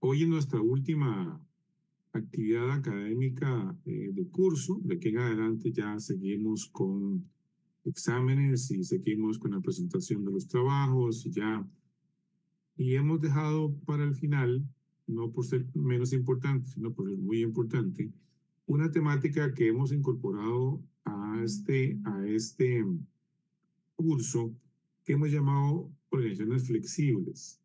Hoy es nuestra última actividad académica de curso. De aquí en adelante ya seguimos con exámenes y seguimos con la presentación de los trabajos y hemos dejado para el final, no por ser menos importante, sino por ser muy importante, una temática que hemos incorporado a este curso que hemos llamado organizaciones flexibles.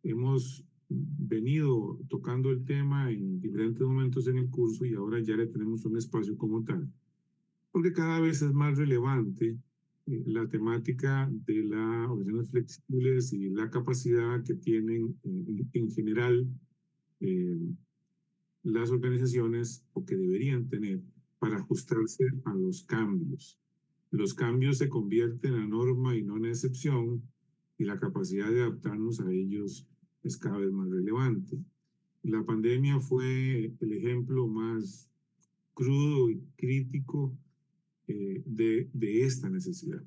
Hemos venido tocando el tema en diferentes momentos en el curso y ahora ya le tenemos un espacio como tal, porque cada vez es más relevante la temática de las organizaciones flexibles y la capacidad que tienen en general eh, las organizaciones o que deberían tener para ajustarse a los cambios. Los cambios se convierten en la norma y no en la excepción, y la capacidad de adaptarnos a ellos es cada vez más relevante. La pandemia fue el ejemplo más crudo y crítico de esta necesidad.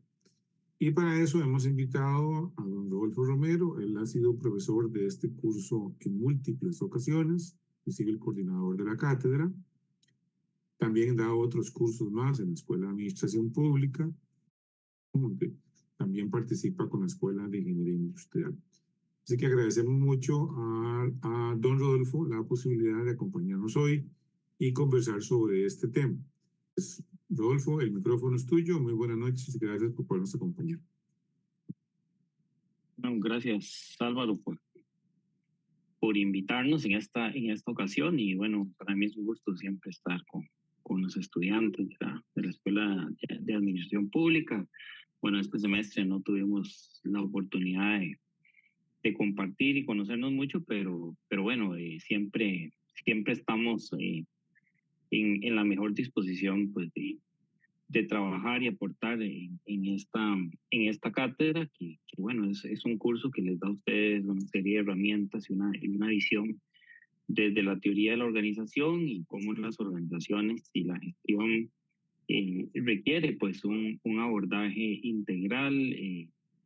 Y para eso hemos invitado a don Rodolfo Romero. Él ha sido profesor de este curso en múltiples ocasiones, inclusive el coordinador de la cátedra. También da otros cursos más en la Escuela de Administración Pública. También participa con la Escuela de Ingeniería Industrial. Así que agradecemos mucho a don Rodolfo la posibilidad de acompañarnos hoy y conversar sobre este tema. Rodolfo, el micrófono es tuyo. Muy buenas noches y gracias por podernos acompañar. Bueno, gracias Álvaro por invitarnos en esta ocasión y bueno, para mí es un gusto siempre estar con los estudiantes de la Escuela de Administración Pública. Bueno, este semestre no tuvimos la oportunidad de compartir y conocernos mucho, pero bueno, siempre estamos en la mejor disposición pues de trabajar y aportar en esta cátedra, que bueno, es un curso que les da a ustedes una serie de herramientas y una visión desde la teoría de la organización y cómo las organizaciones y la gestión requiere pues un abordaje integral,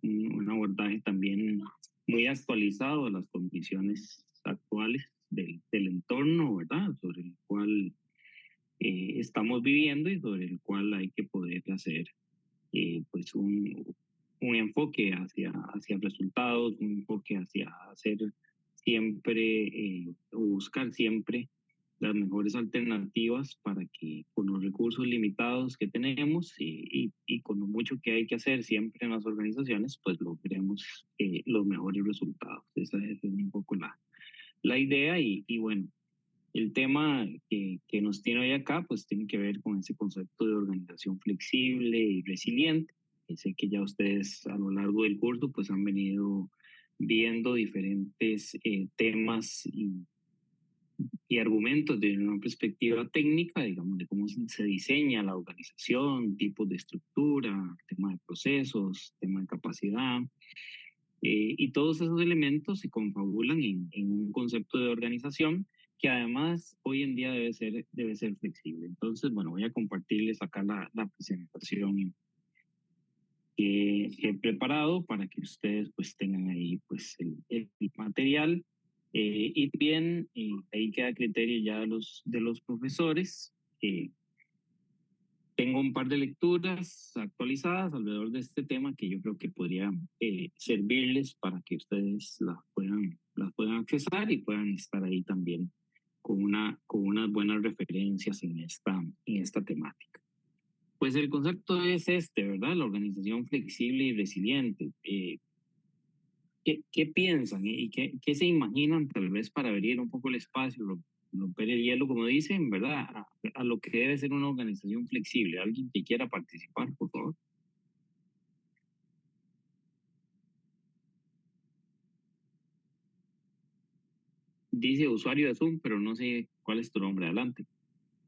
un abordaje también muy actualizado a las condiciones actuales del entorno, ¿verdad? Sobre el cual estamos viviendo y sobre el cual hay que poder hacer pues un enfoque hacia resultados, un enfoque hacia hacer siempre o buscar siempre las mejores alternativas para que con los recursos limitados que tenemos y con lo mucho que hay que hacer siempre en las organizaciones, pues logremos los mejores resultados. Esa es un poco la idea y bueno, el tema que nos tiene hoy acá, pues tiene que ver con ese concepto de organización flexible y resiliente. Y sé que ya ustedes a lo largo del curso pues han venido viendo diferentes temas y argumentos desde una perspectiva técnica, digamos, de cómo se diseña la organización, tipos de estructura, tema de procesos, tema de capacidad. Y todos esos elementos se confabulan en un concepto de organización que además hoy en día debe ser flexible. Entonces, bueno, voy a compartirles acá la presentación que he preparado para que ustedes pues tengan ahí pues el material y bien ahí queda a criterio ya de los profesores. Tengo un par de lecturas actualizadas alrededor de este tema que yo creo que podría servirles para que ustedes las puedan accesar y puedan estar ahí también con unas buenas referencias en esta temática. Pues el concepto es este, ¿verdad? La organización flexible y resiliente. ¿Qué piensan y qué se imaginan tal vez para abrir un poco el espacio, romper el hielo, como dicen, ¿verdad? A lo que debe ser una organización flexible. ¿Alguien que quiera participar, por favor? Dice usuario de Zoom, pero no sé cuál es tu nombre. Adelante.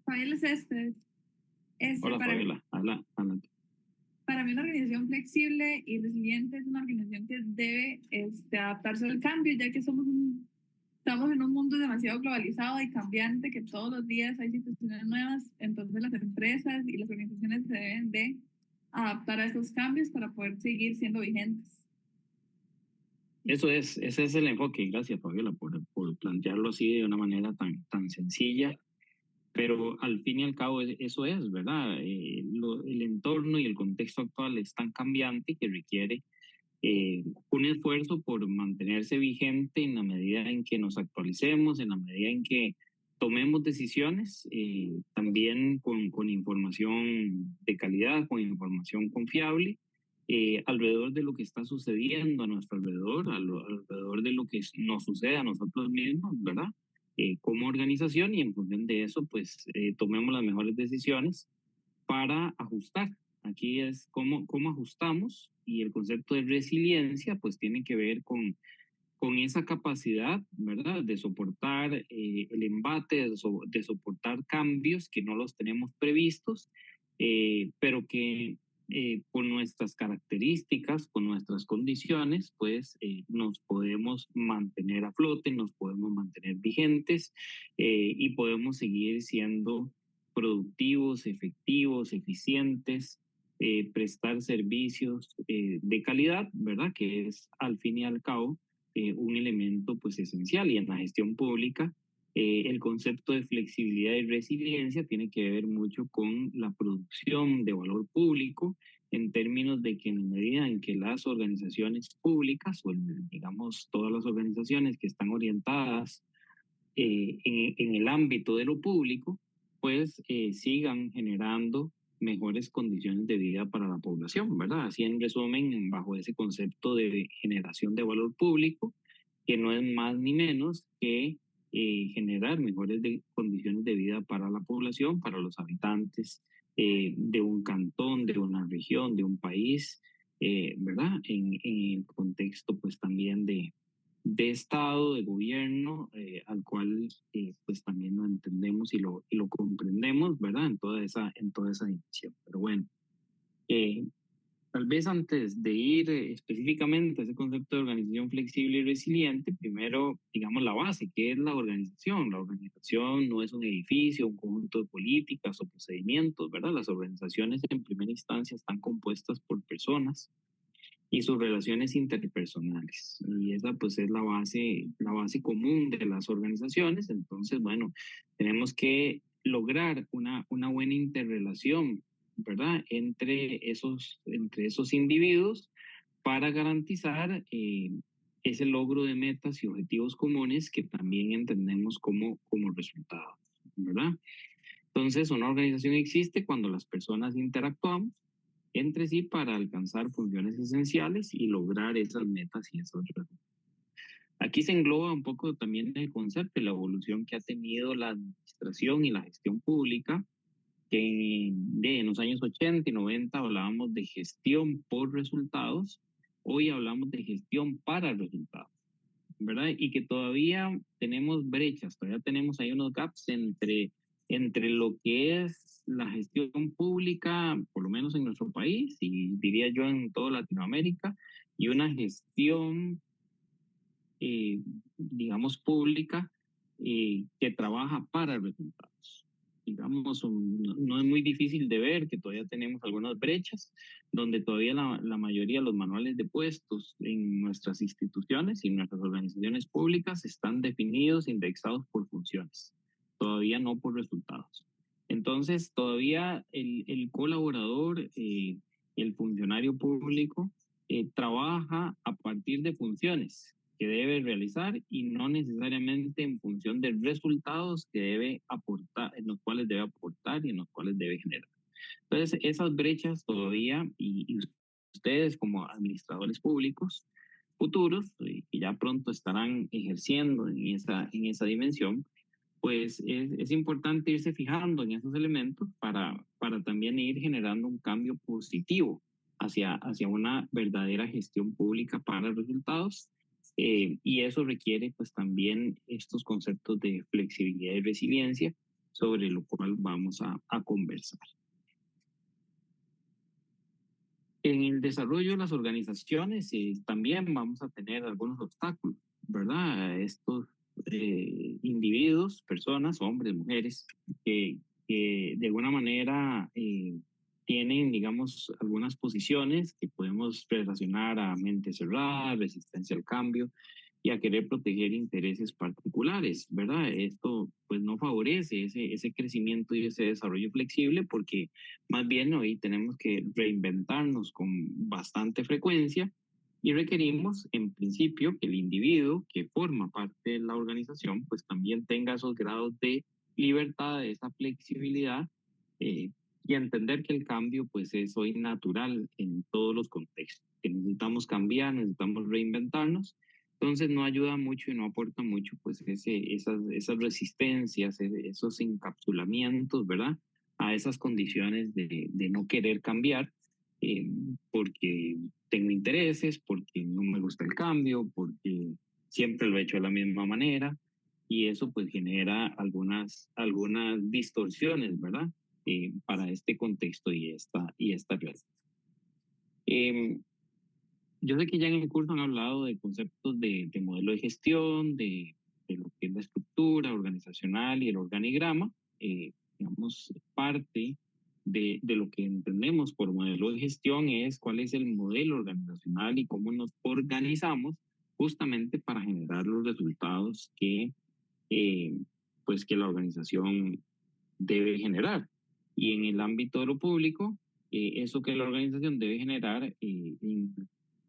Fabiola Céspedes. Hola, Fabiola. Adelante. Para mí una organización flexible y resiliente es una organización que debe adaptarse al cambio, ya que estamos en un mundo demasiado globalizado y cambiante, que todos los días hay situaciones nuevas. Entonces las empresas y las organizaciones se deben de adaptar a esos cambios para poder seguir siendo vigentes. Ese es el enfoque. Gracias, Fabiola, por plantearlo así de una manera tan sencilla. Pero al fin y al cabo eso es, ¿verdad? El entorno y el contexto actual es tan cambiante que requiere un esfuerzo por mantenerse vigente en la medida en que nos actualicemos, en la medida en que tomemos decisiones, también con información de calidad, con información confiable, alrededor de lo que está sucediendo a nuestro alrededor, alrededor de lo que nos sucede a nosotros mismos, ¿verdad? Como organización, y en función de eso, pues tomemos las mejores decisiones para ajustar. Aquí es cómo ajustamos, y el concepto de resiliencia pues tiene que ver con esa capacidad, ¿verdad? De soportar el embate, de soportar cambios que no los tenemos previstos, pero que con nuestras características, con nuestras condiciones, pues nos podemos mantener a flote, nos podemos mantener vigentes, y podemos seguir siendo productivos, efectivos, eficientes, prestar servicios de calidad, ¿verdad? Que es al fin y al cabo un elemento pues esencial. Y en la gestión pública, el concepto de flexibilidad y resiliencia tiene que ver mucho con la producción de valor público, en términos de que en la medida en que las organizaciones públicas, o digamos todas las organizaciones que están orientadas en el ámbito de lo público, pues sigan generando mejores condiciones de vida para la población, ¿verdad? Así en resumen, bajo ese concepto de generación de valor público, que no es más ni menos que generar mejores condiciones de vida para la población, para los habitantes de un cantón, de una región, de un país, ¿verdad? En el contexto pues también de Estado, de gobierno, al cual pues también lo entendemos y lo comprendemos, ¿verdad? En toda esa dimensión. Pero bueno, eh, tal vez antes de ir específicamente a ese concepto de organización flexible y resiliente, primero, digamos, la base, ¿qué es la organización? La organización no es un edificio, un conjunto de políticas o procedimientos, ¿verdad? Las organizaciones en primera instancia están compuestas por personas y sus relaciones interpersonales. Y esa pues es la base común de las organizaciones. Entonces, bueno, tenemos que lograr una buena interrelación, ¿verdad? Entre esos individuos, para garantizar ese logro de metas y objetivos comunes que también entendemos como resultados, ¿verdad? Entonces, una organización existe cuando las personas interactuamos entre sí para alcanzar funciones esenciales y lograr esas metas y esos resultados. Aquí se engloba un poco también el concepto y la evolución que ha tenido la administración y la gestión pública, que en los años 80 y 90 hablábamos de gestión por resultados, hoy hablamos de gestión para resultados, ¿verdad? Y que todavía tenemos brechas, todavía tenemos ahí unos gaps entre lo que es la gestión pública, por lo menos en nuestro país, y diría yo en toda Latinoamérica, y una gestión, digamos, pública, que trabaja para resultados. Digamos, no es muy difícil de ver que todavía tenemos algunas brechas, donde todavía la mayoría de los manuales de puestos en nuestras instituciones y en nuestras organizaciones públicas están definidos, indexados por funciones, todavía no por resultados. Entonces, todavía el colaborador, el funcionario público, trabaja a partir de funciones que debe realizar y no necesariamente en función de resultados que debe aportar, en los cuales debe aportar y en los cuales debe generar. Entonces, esas brechas todavía, y ustedes como administradores públicos futuros, que ya pronto estarán ejerciendo en esa dimensión, pues es importante irse fijando en esos elementos para también ir generando un cambio positivo hacia una verdadera gestión pública para resultados. Y eso requiere pues también estos conceptos de flexibilidad y resiliencia, sobre lo cual vamos a conversar. En el desarrollo de las organizaciones también vamos a tener algunos obstáculos, ¿verdad? Estos individuos, personas, hombres, mujeres, que de alguna manera tienen, digamos, algunas posiciones que pueden podemos relacionar a mente cerrada, resistencia al cambio y a querer proteger intereses particulares, ¿verdad? Esto pues no favorece ese crecimiento y ese desarrollo flexible porque más bien hoy tenemos que reinventarnos con bastante frecuencia y requerimos, en principio, que el individuo que forma parte de la organización, pues también tenga esos grados de libertad, de esa flexibilidad, eh, y entender que el cambio, pues, es hoy natural en todos los contextos, que necesitamos cambiar, necesitamos reinventarnos. Entonces, no ayuda mucho y no aporta mucho, pues, esas resistencias, esos encapsulamientos, ¿verdad? A esas condiciones de no querer cambiar, eh, porque tengo intereses, porque no me gusta el cambio, porque siempre lo he hecho de la misma manera y eso pues genera algunas distorsiones, ¿verdad? Para este contexto y esta realidad. Yo sé que ya en el curso han hablado de conceptos de modelo de gestión, de lo que es la estructura organizacional y el organigrama. Digamos, parte de lo que entendemos por modelo de gestión es cuál es el modelo organizacional y cómo nos organizamos justamente para generar los resultados eh, pues que la organización debe generar. Y en el ámbito de lo público, eso que la organización debe generar en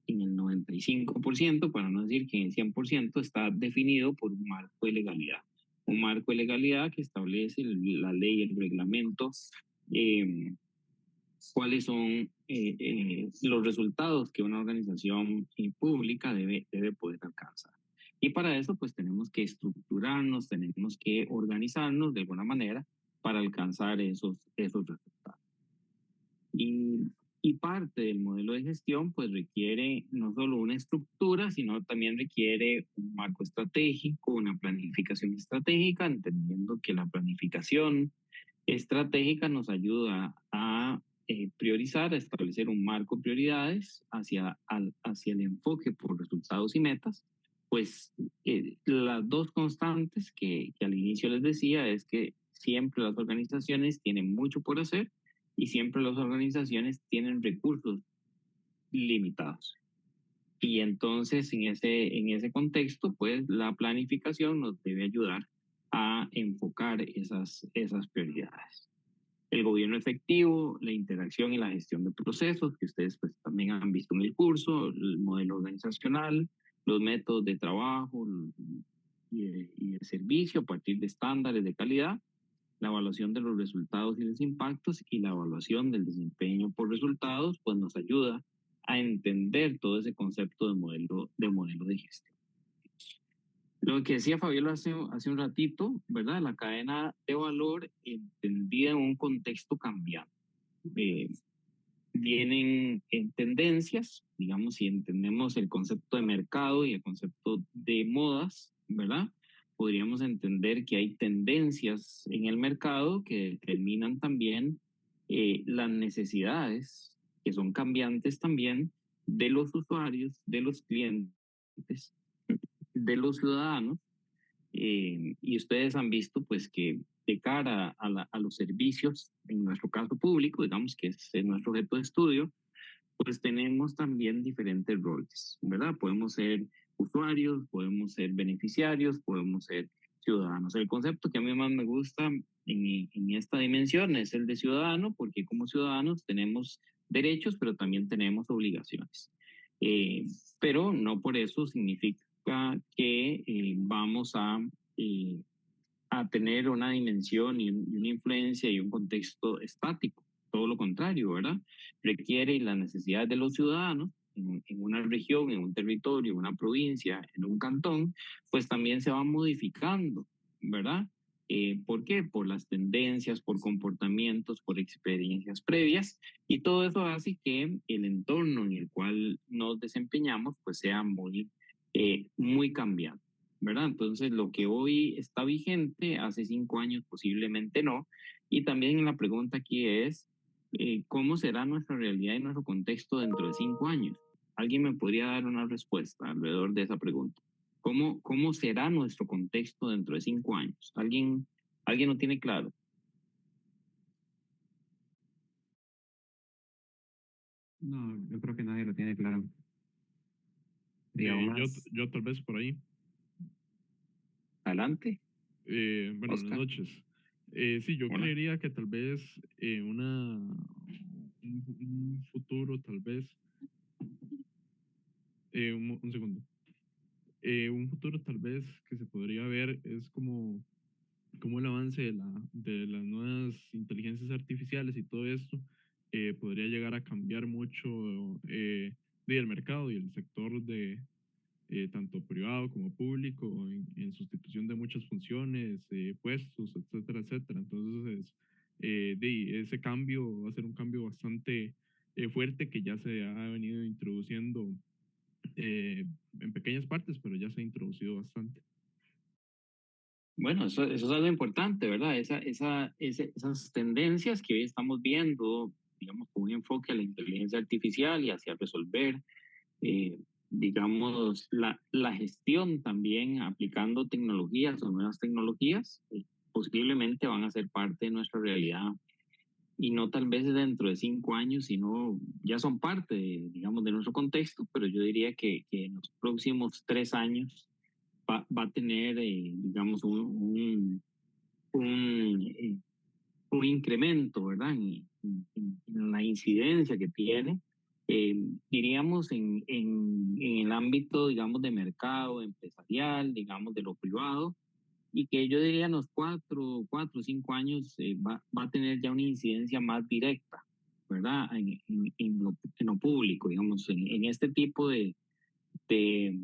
el 95%, para no decir que en el 100%, está definido por un marco de legalidad. Un marco de legalidad que establece la ley, el reglamento, cuáles son los resultados que una organización pública debe poder alcanzar. Y para eso, pues tenemos que estructurarnos, tenemos que organizarnos de alguna manera para alcanzar esos resultados. Y parte del modelo de gestión, pues requiere no solo una estructura, sino también requiere un marco estratégico, una planificación estratégica, entendiendo que la planificación estratégica nos ayuda a priorizar, a establecer un marco de prioridades hacia el enfoque por resultados y metas. Pues las dos constantes que al inicio les decía es que siempre las organizaciones tienen mucho por hacer y siempre las organizaciones tienen recursos limitados. Y entonces en ese contexto, pues la planificación nos debe ayudar a enfocar esas prioridades. El gobierno efectivo, la interacción y la gestión de procesos, que ustedes pues también han visto en el curso, el modelo organizacional, los métodos de trabajo y el servicio a partir de estándares de calidad, la evaluación de los resultados y los impactos y la evaluación del desempeño por resultados, pues nos ayuda a entender todo ese concepto de modelo de gestión. Lo que decía Fabiola hace un ratito, ¿verdad? La cadena de valor entendida en un contexto cambiante. Vienen en tendencias, digamos, si entendemos el concepto de mercado y el concepto de modas, ¿verdad? Podríamos entender que hay tendencias en el mercado que determinan también las necesidades, que son cambiantes también, de los usuarios, de los clientes, de los ciudadanos, y ustedes han visto pues que de cara a los servicios, en nuestro caso público, digamos que es nuestro objeto de estudio, pues tenemos también diferentes roles, ¿verdad? Podemos ser usuarios, podemos ser beneficiarios, podemos ser ciudadanos. El concepto que a mí más me gusta en esta dimensión es el de ciudadano, porque como ciudadanos tenemos derechos, pero también tenemos obligaciones. Pero no por eso significa que vamos a tener una dimensión y una influencia y un contexto estático. Todo lo contrario, ¿verdad? Requiere las necesidades de los ciudadanos en una región, en un territorio, en una provincia, en un cantón, pues también se va modificando, ¿verdad? ¿Por qué? Por las tendencias, por comportamientos, por experiencias previas, y todo eso hace que el entorno en el cual nos desempeñamos pues sea muy cambiante, ¿verdad? Entonces, lo que hoy está vigente, hace 5 años posiblemente no. Y también la pregunta aquí es, ¿cómo será nuestra realidad y nuestro contexto dentro de 5 años? ¿Alguien me podría dar una respuesta alrededor de esa pregunta? ¿Cómo será nuestro contexto dentro de 5 años? ¿Alguien lo tiene claro? No, yo creo que nadie lo tiene claro. Digamos más. Yo tal vez por ahí. Adelante. Bueno, buenas Oscar. noches. Sí, yo Hola. creería que tal vez un futuro, tal vez, un segundo. Un futuro tal vez que se podría ver es como el avance de las nuevas inteligencias artificiales y todo esto podría llegar a cambiar mucho el mercado y el sector de tanto privado como público en sustitución de muchas funciones, puestos, etcétera, etcétera. Entonces, ese cambio va a ser un cambio bastante fuerte que ya se ha venido introduciendo en pequeñas partes, pero ya se ha introducido bastante. Bueno, eso es algo importante, ¿verdad? Esas tendencias que hoy estamos viendo, digamos, con un enfoque a la inteligencia artificial y hacia resolver, eh, digamos, la gestión también aplicando tecnologías o nuevas tecnologías, posiblemente van a ser parte de nuestra realidad y no tal vez dentro de 5 años, sino ya son parte, digamos, de nuestro contexto, pero yo diría que en los próximos 3 años va a tener, digamos, un, un incremento, ¿verdad? En la incidencia que tiene, diríamos, en el ámbito, digamos, de mercado empresarial, digamos, de lo privado, y que yo diría en los 4 o 5 años va a tener ya una incidencia más directa, ¿verdad? En lo público, digamos, en este tipo de, de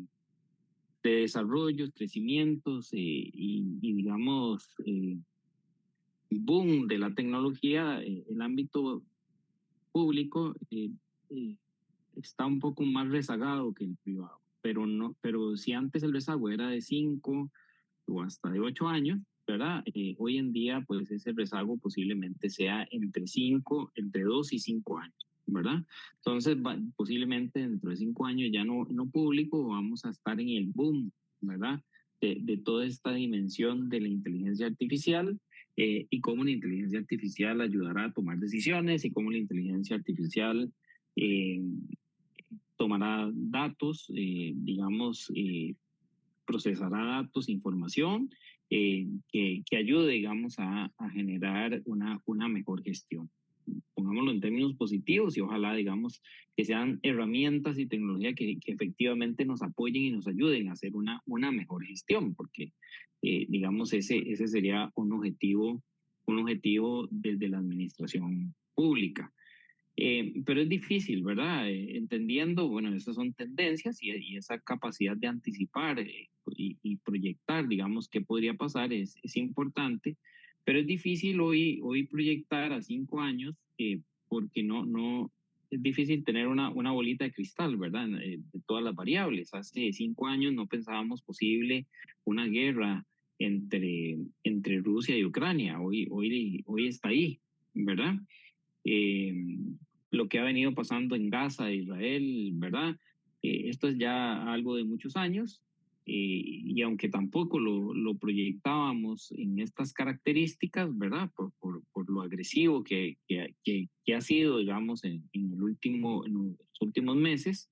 desarrollos, crecimientos y digamos, boom de la tecnología, el ámbito público eh, está un poco más rezagado que el privado, pero no, pero si antes el rezago era de 5 o hasta de 8 años, ¿verdad? Hoy en día, pues ese rezago posiblemente sea entre 2 y 5 años, ¿verdad? Entonces, posiblemente dentro de 5 años ya no público, vamos a estar en el boom, ¿verdad? De toda esta dimensión de la inteligencia artificial y cómo la inteligencia artificial ayudará a tomar decisiones y cómo la inteligencia artificial eh, tomará datos, digamos, procesará datos, información que ayude, digamos, a generar una mejor gestión. Pongámoslo en términos positivos y ojalá, digamos, que sean herramientas y tecnología que efectivamente nos apoyen y nos ayuden a hacer una mejor gestión, porque, digamos, ese sería un objetivo desde la administración pública. Pero es difícil, ¿verdad? Entendiendo, bueno, esas son tendencias y esa capacidad de anticipar y proyectar, digamos, qué podría pasar es importante, pero es difícil hoy proyectar a 5 años porque es difícil tener una bolita de cristal, ¿verdad? De todas las variables. Hace 5 años no pensábamos posible una guerra entre Rusia y Ucrania. Hoy está ahí, ¿verdad? eh, lo que ha venido pasando en Gaza, Israel, ¿verdad? Esto es ya algo de muchos años y aunque tampoco lo proyectábamos en estas características, ¿verdad? Por lo agresivo que ha sido, digamos, en los últimos meses,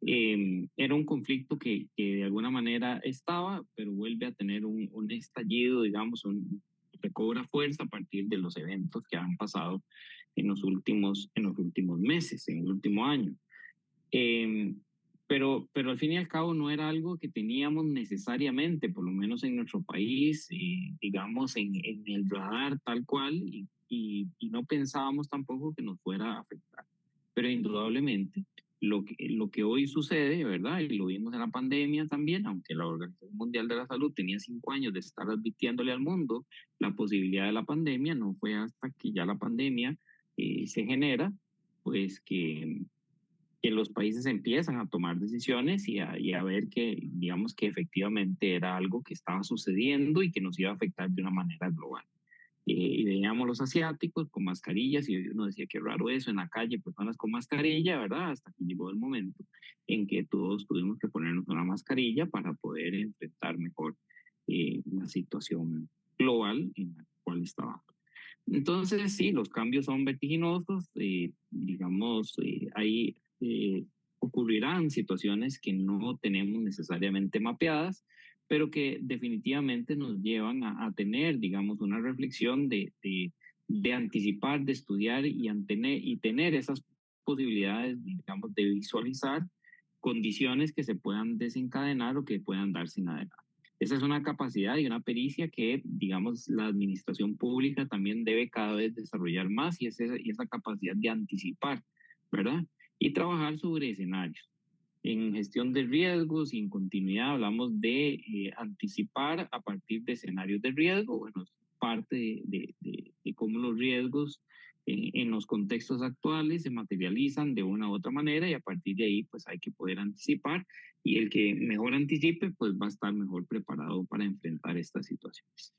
era un conflicto que de alguna manera estaba, pero vuelve a tener un estallido, digamos, recobra fuerza a partir de los eventos que han pasado en los últimos meses, en el último año. Pero al fin y al cabo no era algo que teníamos necesariamente, por lo menos en nuestro país, digamos, en el radar tal cual, y no pensábamos tampoco que nos fuera a afectar. Pero indudablemente lo que hoy sucede, ¿verdad? Y lo vimos en la pandemia también, aunque la Organización Mundial de la Salud tenía 5 años de estar advirtiéndole al mundo la posibilidad de la pandemia, no fue hasta que ya la pandemia se genera, pues que los países empiezan a tomar decisiones y a ver que, digamos, que efectivamente era algo que estaba sucediendo y que nos iba a afectar de una manera global. Y veíamos los asiáticos con mascarillas y uno decía qué raro eso en la calle, personas con mascarilla, ¿verdad? Hasta que llegó el momento en que todos tuvimos que ponernos una mascarilla para poder enfrentar mejor la situación global en la cual estaba. Entonces, sí, los cambios son vertiginosos, digamos, ahí ocurrirán situaciones que no tenemos necesariamente mapeadas, pero que definitivamente nos llevan a tener, digamos, una reflexión de anticipar, de estudiar y tener esas posibilidades, digamos, de visualizar condiciones que se puedan desencadenar o que puedan darse en adelante. Esa es una capacidad y una pericia que, digamos, la administración pública también debe cada vez desarrollar más y esa capacidad de anticipar, ¿verdad? Y trabajar sobre escenarios. En gestión de riesgos y en continuidad hablamos de anticipar a partir de escenarios de riesgo. Bueno, es parte de cómo los riesgos en los contextos actuales se materializan de una u otra manera y a partir de ahí pues hay que poder anticipar y el que mejor anticipe pues va a estar mejor preparado para enfrentar estas situaciones.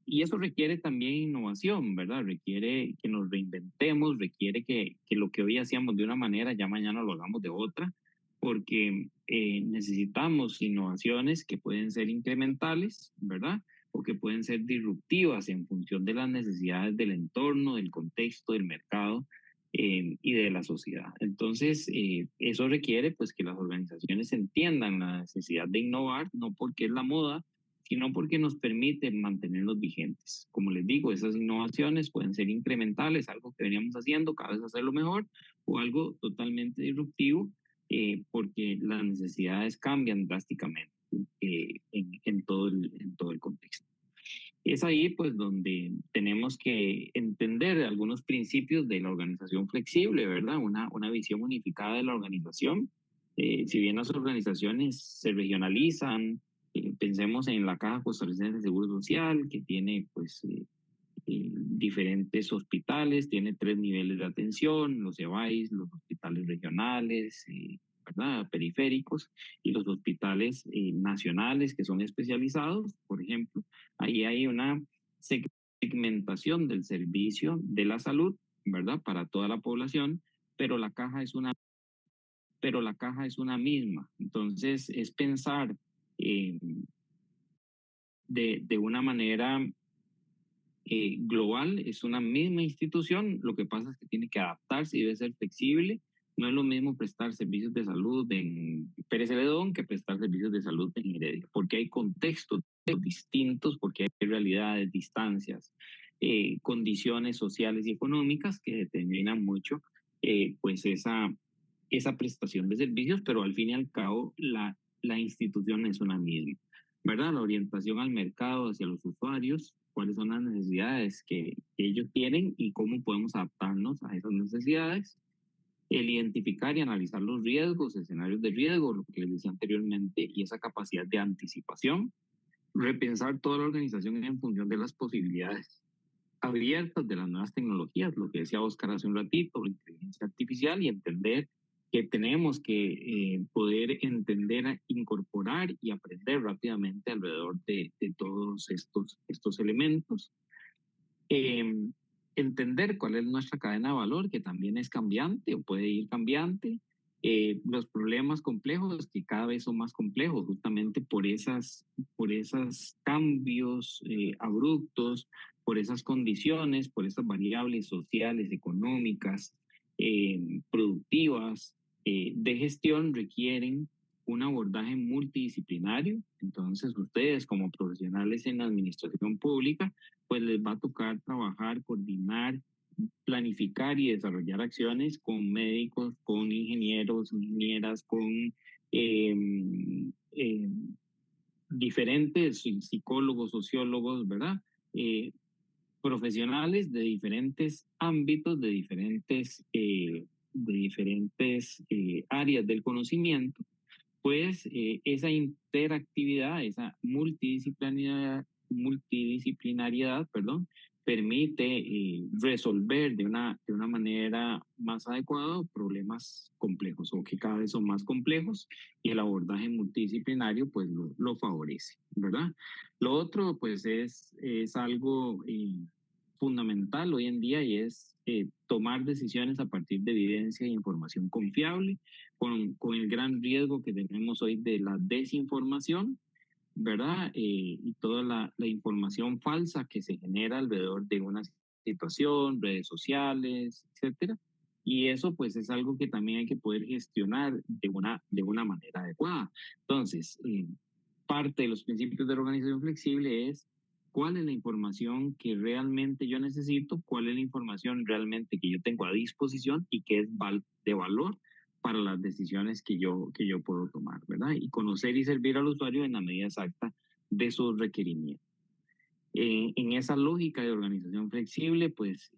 Y eso requiere también innovación, ¿verdad? Requiere que nos reinventemos, requiere que lo que hoy hacíamos de una manera, ya mañana lo hagamos de otra, porque necesitamos innovaciones que pueden ser incrementales, ¿verdad? O que pueden ser disruptivas en función de las necesidades del entorno, del contexto, del mercado y de la sociedad. Entonces, eso requiere pues que las organizaciones entiendan la necesidad de innovar, no porque es la moda, sino porque nos permite mantenernos vigentes. Como les digo, esas innovaciones pueden ser incrementales, algo que veníamos haciendo, cada vez hacerlo mejor, o algo totalmente disruptivo, porque las necesidades cambian drásticamente en todo el contexto. Es ahí pues donde tenemos que entender algunos principios de la organización flexible, ¿verdad? Una visión unificada de la organización. Si bien las organizaciones se regionalizan, pensemos en la Caja Costarricense de Seguro Social, que tiene pues diferentes hospitales, tiene 3 niveles de atención, los EBAIS, los hospitales regionales, ¿verdad? Periféricos, y los hospitales nacionales que son especializados, por ejemplo. Ahí hay una segmentación del servicio de la salud, ¿verdad? Para toda la población, pero la caja es una misma. Entonces, es pensar de una manera global, es una misma institución, lo que pasa es que tiene que adaptarse y debe ser flexible. No es lo mismo prestar servicios de salud en Pérez Celedón que prestar servicios de salud en Heredia, porque hay contextos distintos, porque hay realidades, distancias, condiciones sociales y económicas que determinan mucho pues esa prestación de servicios, pero al fin y al cabo la institución es una misma, ¿verdad? La orientación al mercado hacia los usuarios, cuáles son las necesidades que ellos tienen y cómo podemos adaptarnos a esas necesidades, el identificar y analizar los riesgos, escenarios de riesgo, lo que les decía anteriormente, y esa capacidad de anticipación, repensar toda la organización en función de las posibilidades abiertas de las nuevas tecnologías, lo que decía Oscar hace un ratito, la inteligencia artificial, y entender que tenemos que poder entender, incorporar y aprender rápidamente alrededor de todos estos elementos. Entender cuál es nuestra cadena de valor, que también es cambiante o puede ir cambiante. Los problemas complejos, que cada vez son más complejos, justamente por esos cambios abruptos, por esas condiciones, por esas variables sociales, económicas, productivas, de gestión, requieren un abordaje multidisciplinario. Entonces, ustedes como profesionales en la administración pública, pues les va a tocar trabajar, coordinar, planificar y desarrollar acciones con médicos, con ingenieros, ingenieras, con diferentes psicólogos, sociólogos, ¿verdad? Profesionales de diferentes ámbitos, de diferentes áreas del conocimiento, pues esa interactividad, esa multidisciplinariedad, perdón, permite resolver de una manera más adecuada problemas complejos o que cada vez son más complejos y el abordaje multidisciplinario pues lo favorece, ¿verdad? Lo otro pues es algo fundamental hoy en día y es tomar decisiones a partir de evidencia e información confiable, con el gran riesgo que tenemos hoy de la desinformación. ¿verdad? Y toda la información falsa que se genera alrededor de una situación, redes sociales, etcétera. Y eso pues es algo que también hay que poder gestionar de una manera adecuada. Entonces, parte de los principios de la organización flexible es cuál es la información que realmente yo necesito, cuál es la información realmente que yo tengo a disposición y que es de valor para las decisiones que yo puedo tomar, ¿verdad? Y conocer y servir al usuario en la medida exacta de sus requerimientos. En esa lógica de organización flexible, pues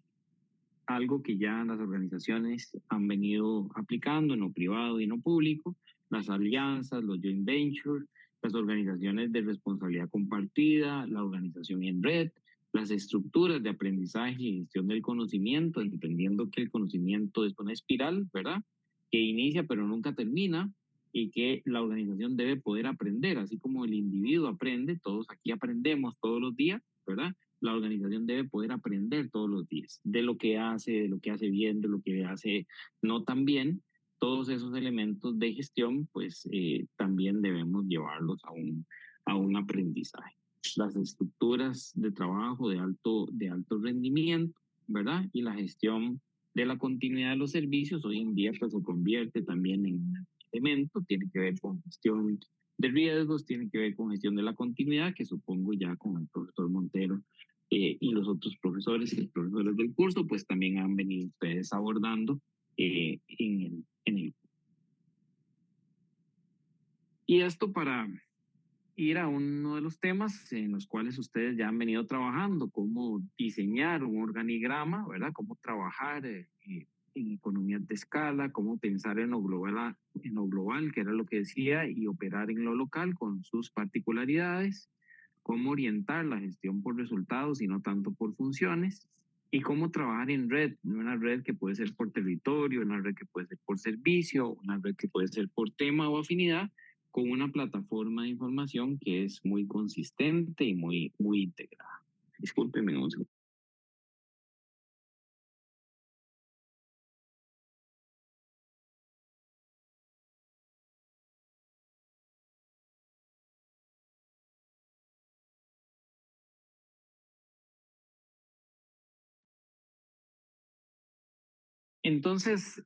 algo que ya las organizaciones han venido aplicando en lo privado y en lo público, las alianzas, los joint ventures, las organizaciones de responsabilidad compartida, la organización en red, las estructuras de aprendizaje y gestión del conocimiento, entendiendo que el conocimiento es una espiral, ¿verdad? Que inicia pero nunca termina y que la organización debe poder aprender, así como el individuo aprende, todos aquí aprendemos todos los días, ¿verdad? La organización debe poder aprender todos los días de lo que hace bien, de lo que hace no tan bien. Todos esos elementos de gestión, pues también debemos llevarlos a un aprendizaje. Las estructuras de trabajo de alto rendimiento, ¿verdad? Y la gestión de la continuidad de los servicios, hoy en día pues se convierte también en un elemento, tiene que ver con gestión de riesgos, tiene que ver con gestión de la continuidad, que supongo ya con el profesor Montero y los otros profesores y profesores del curso, pues también han venido ustedes abordando en el. Y esto para ir a uno de los temas en los cuales ustedes ya han venido trabajando, cómo diseñar un organigrama, ¿verdad? Cómo trabajar en economías de escala, cómo pensar en lo global, que era lo que decía, y operar en lo local con sus particularidades, cómo orientar la gestión por resultados y no tanto por funciones, y cómo trabajar en red, una red que puede ser por territorio, una red que puede ser por servicio, una red que puede ser por tema o afinidad, con una plataforma de información que es muy consistente y muy integrada. Discúlpenme un segundo. Entonces,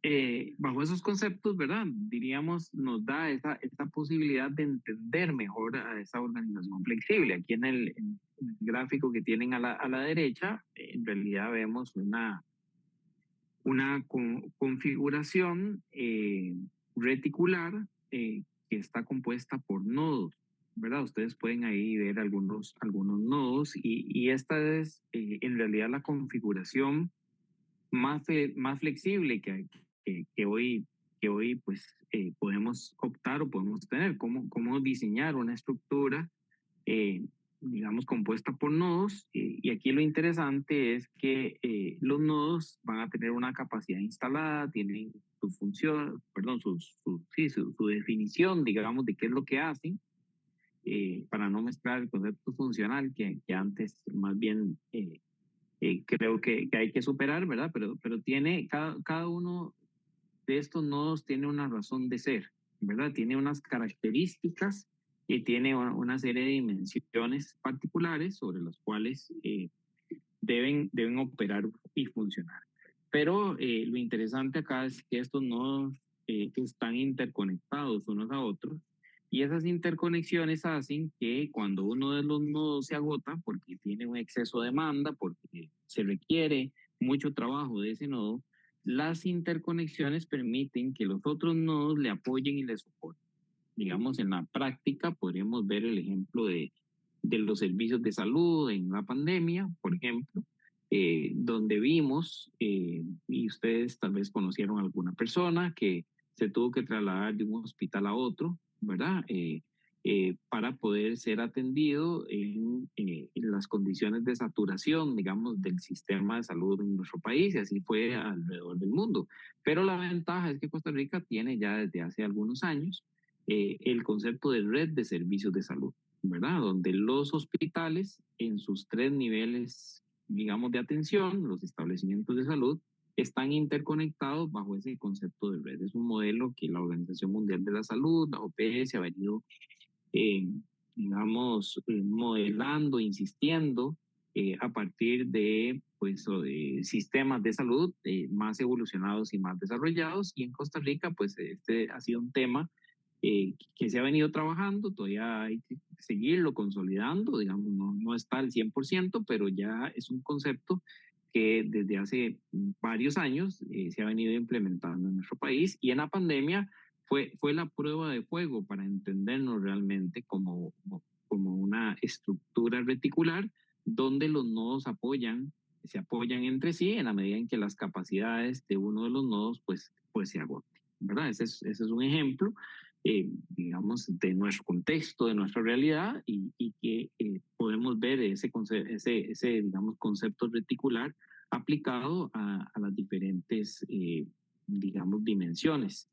bajo esos conceptos, ¿verdad? Diríamos, nos da esta posibilidad de entender mejor a esa organización flexible. Aquí en el gráfico que tienen a la derecha, en realidad vemos una configuración reticular que está compuesta por nodos, ¿verdad? Ustedes pueden ahí ver algunos nodos y esta es en realidad la configuración más flexible que hoy pues podemos optar o podemos tener, cómo diseñar una estructura, eh, digamos, compuesta por nodos. Y aquí lo interesante es que los nodos van a tener una capacidad instalada, tienen su función, perdón, su definición, digamos, de qué es lo que hacen, para no mezclar el concepto funcional que antes más bien creo que hay que superar, ¿verdad? Pero tiene, cada uno de estos nodos tiene una razón de ser, ¿verdad? Tiene unas características y tiene una serie de dimensiones particulares sobre las cuales deben operar y funcionar. Pero lo interesante acá es que estos nodos están interconectados unos a otros y esas interconexiones hacen que cuando uno de los nodos se agota porque tiene un exceso de demanda, porque se requiere mucho trabajo de ese nodo, las interconexiones permiten que los otros nodos le apoyen y le soporten. Digamos, en la práctica podríamos ver el ejemplo de los servicios de salud en la pandemia, por ejemplo, donde vimos, y ustedes tal vez conocieron a alguna persona que se tuvo que trasladar de un hospital a otro, ¿verdad? Para poder ser atendido en las condiciones de saturación, digamos, del sistema de salud en nuestro país, y así fue alrededor del mundo. Pero la ventaja es que Costa Rica tiene ya desde hace algunos años el concepto de red de servicios de salud, ¿verdad? Donde los hospitales en sus 3 niveles, digamos, de atención, los establecimientos de salud, están interconectados bajo ese concepto de red. Es un modelo que la Organización Mundial de la Salud, la OPS, ha venido digamos, modelando, insistiendo a partir de pues, sistemas de salud más evolucionados y más desarrollados. Y en Costa Rica, pues este ha sido un tema que se ha venido trabajando, todavía hay que seguirlo consolidando, digamos, no está al 100%, pero ya es un concepto que desde hace varios años se ha venido implementando en nuestro país, y en la pandemia fue la prueba de fuego para entendernos realmente como una estructura reticular donde los nodos se apoyan entre sí en la medida en que las capacidades de uno de los nodos pues se agoten, ¿verdad? Ese es un ejemplo, digamos, de nuestro contexto, de nuestra realidad, y que podemos ver ese digamos, concepto reticular aplicado a las diferentes, digamos, dimensiones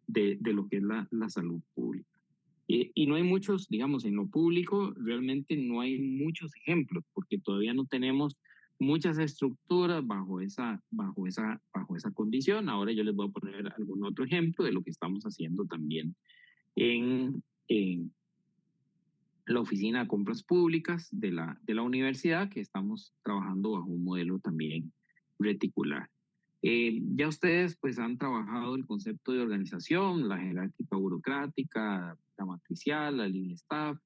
de lo que es la salud pública. Y no hay muchos, digamos, en lo público realmente no hay muchos ejemplos, porque todavía no tenemos muchas estructuras bajo esa condición. Ahora yo les voy a poner algún otro ejemplo de lo que estamos haciendo también en la Oficina de Compras Públicas de la universidad, que estamos trabajando bajo un modelo también reticular. Ya ustedes pues han trabajado el concepto de organización, la jerárquica burocrática, la matricial, la línea staff,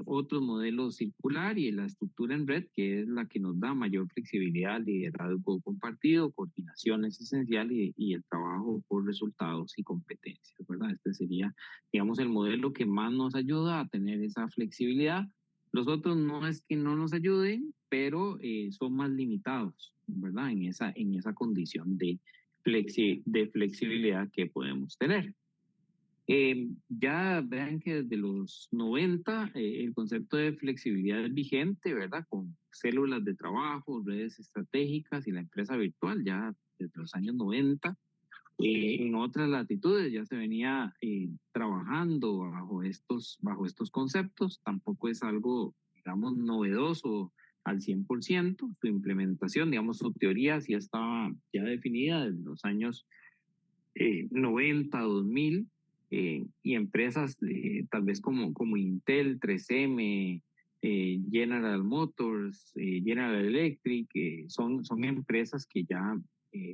otros modelos circular y la estructura en red, que es la que nos da mayor flexibilidad, liderazgo compartido, coordinación es esencial y el trabajo por resultados y competencias, ¿verdad? Este sería, digamos, el modelo que más nos ayuda a tener esa flexibilidad. Los otros no es que no nos ayuden, pero son más limitados, ¿verdad? En esa condición de flexibilidad que podemos tener. Ya vean que desde los 90 el concepto de flexibilidad es vigente, ¿verdad? Con células de trabajo, redes estratégicas y la empresa virtual, ya desde los años 90. En otras latitudes ya se venía trabajando bajo estos conceptos. Tampoco es algo, digamos, novedoso al 100%. Su implementación, digamos, su teoría sí estaba ya definida desde los años 90, 2000, y empresas tal vez como Intel, 3M, General Motors, General Electric, son empresas que ya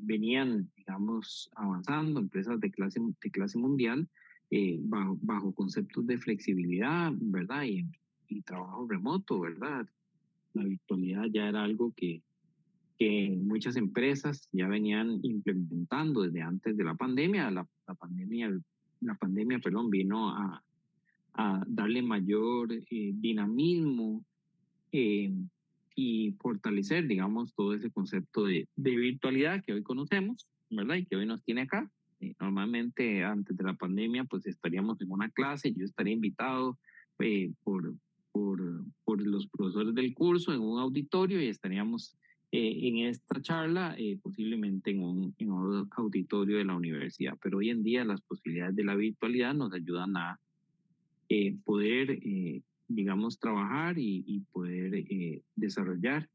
venían, digamos, avanzando, empresas de clase mundial, bajo conceptos de flexibilidad, ¿verdad? Y trabajo remoto, ¿verdad? La virtualidad ya era algo que muchas empresas ya venían implementando desde antes de la pandemia. La pandemia, perdón, vino a darle mayor dinamismo y fortalecer, digamos, todo ese concepto de virtualidad que hoy conocemos, ¿verdad? Y que hoy nos tiene acá. Normalmente antes de la pandemia, pues estaríamos en una clase, yo estaría invitado por los profesores del curso en un auditorio y estaríamos en esta charla posiblemente en un auditorio de la universidad. Pero hoy en día las posibilidades de la virtualidad nos ayudan a poder, digamos, trabajar y poder desarrollar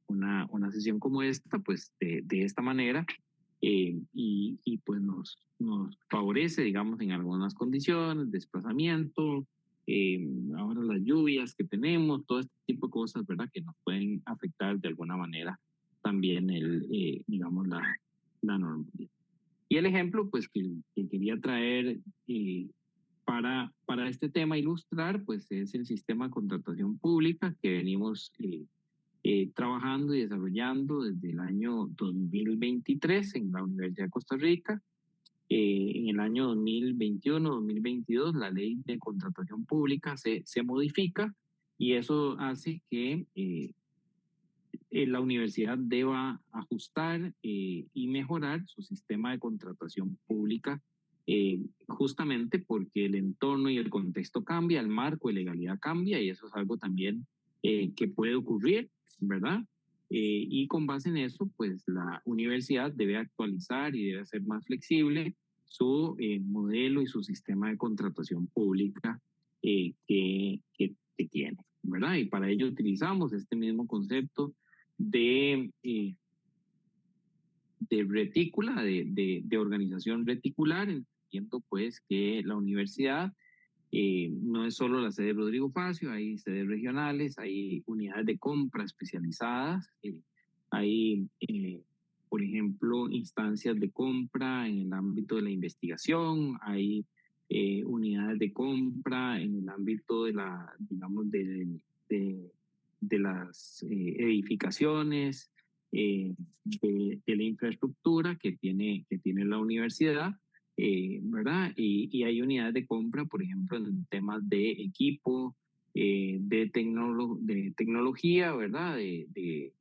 una sesión como esta, pues de esta manera, y pues nos favorece, digamos, en algunas condiciones, desplazamiento, ahora las lluvias que tenemos, todo este tipo de cosas, ¿verdad? Que nos pueden afectar de alguna manera también digamos, la normalidad. Y el ejemplo, pues, que quería traer para este tema ilustrar, pues, es el sistema de contratación pública que venimos trabajando y desarrollando desde el año 2023 en la Universidad de Costa Rica. En el año 2021-2022 la ley de contratación pública se modifica, y eso hace que la universidad deba ajustar y mejorar su sistema de contratación pública, justamente porque el entorno y el contexto cambia, el marco de legalidad cambia, y eso es algo también que puede ocurrir, ¿verdad? Y con base en eso, pues la universidad debe actualizar y debe hacer más flexible su modelo y su sistema de contratación pública que tiene, ¿verdad? Y para ello utilizamos este mismo concepto de retícula, de organización reticular, entendiendo pues que la universidad No es solo la sede de Rodrigo Facio, hay sedes regionales, hay unidades de compra especializadas, hay, por ejemplo, instancias de compra en el ámbito de la investigación, hay unidades de compra en el ámbito de la, digamos, de las edificaciones, de la infraestructura que tiene la universidad, ¿verdad? Y hay unidades de compra, por ejemplo, en temas de equipo, de tecnología, ¿verdad? De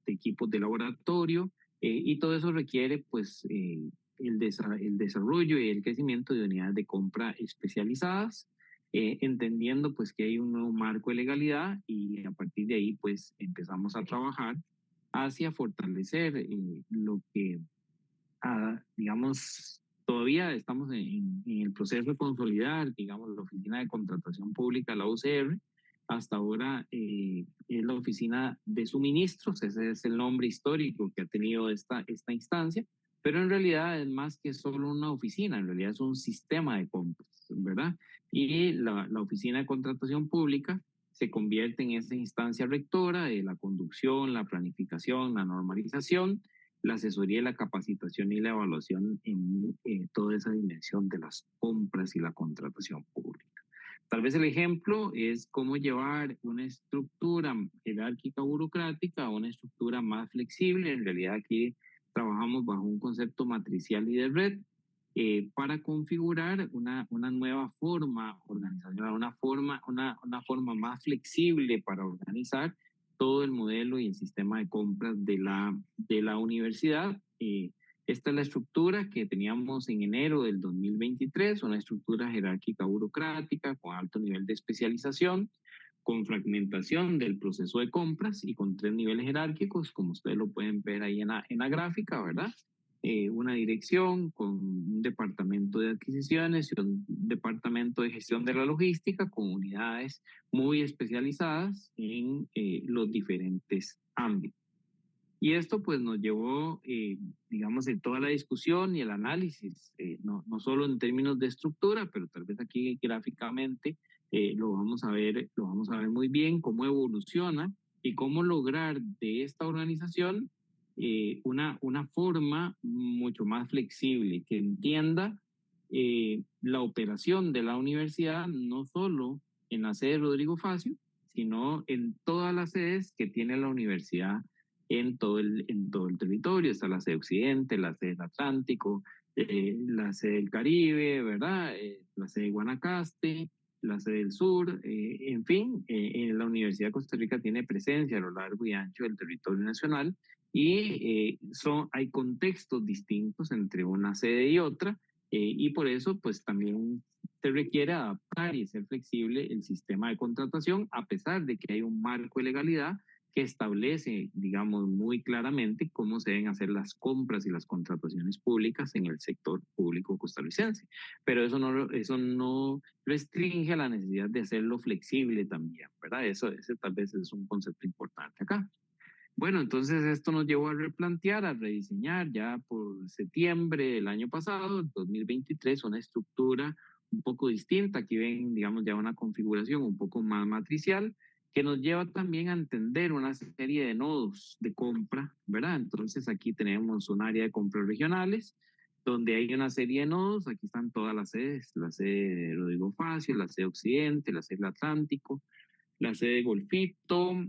equipos de laboratorio, y todo eso requiere, pues, el desarrollo y el crecimiento de unidades de compra especializadas, entendiendo pues que hay un nuevo marco de legalidad y a partir de ahí pues empezamos a trabajar hacia fortalecer lo que, digamos, todavía estamos en el proceso de consolidar, digamos, la Oficina de Contratación Pública, la OCR. Hasta ahora es la Oficina de Suministros, ese es el nombre histórico que ha tenido esta instancia, pero en realidad es más que solo una oficina, en realidad es un sistema de compras, ¿verdad? Y la Oficina de Contratación Pública se convierte en esa instancia rectora de la conducción, la planificación, la normalización, la asesoría, la capacitación y la evaluación en toda esa dimensión de las compras y la contratación pública. Tal vez el ejemplo es cómo llevar una estructura jerárquica burocrática a una estructura más flexible. En realidad aquí trabajamos bajo un concepto matricial y de red para configurar una nueva forma organizacional, una forma más flexible para organizar todo el modelo y el sistema de compras de la universidad. Esta es la estructura que teníamos en enero del 2023, una estructura jerárquica burocrática con alto nivel de especialización, con fragmentación del proceso de compras y con 3 niveles jerárquicos, como ustedes lo pueden ver ahí en la gráfica, ¿verdad? Una dirección con un departamento de adquisiciones y un departamento de gestión de la logística con unidades muy especializadas en los diferentes ámbitos. Y esto pues nos llevó, digamos, en toda la discusión y el análisis, no solo en términos de estructura, pero tal vez aquí gráficamente lo vamos a ver muy bien, cómo evoluciona y cómo lograr de esta organización una forma mucho más flexible, que entienda la operación de la universidad, no solo en la sede de Rodrigo Facio, sino en todas las sedes que tiene la universidad en todo el territorio. Está la sede Occidente, la sede del Atlántico, la sede del Caribe, ¿verdad? La sede de Guanacaste, la sede del Sur, en fin, la Universidad de Costa Rica tiene presencia a lo largo y ancho del territorio nacional y hay contextos distintos entre una sede y otra, y por eso pues también se requiere adaptar y ser flexible el sistema de contratación, a pesar de que hay un marco de legalidad que establece, digamos, muy claramente cómo se deben hacer las compras y las contrataciones públicas en el sector público costarricense. Pero eso no restringe la necesidad de hacerlo flexible también, ¿verdad? Ese tal vez es un concepto importante acá. Bueno, entonces esto nos llevó a replantear, a rediseñar ya por septiembre del año pasado, 2023, una estructura un poco distinta. Aquí ven, digamos, ya una configuración un poco más matricial, que nos lleva también a entender una serie de nodos de compra, ¿verdad? Entonces aquí tenemos un área de compras regionales, donde hay una serie de nodos. Aquí están todas las sedes: la sede de Rodrigo Facio, la sede Occidente, la sede del Atlántico, la sede de Golfito,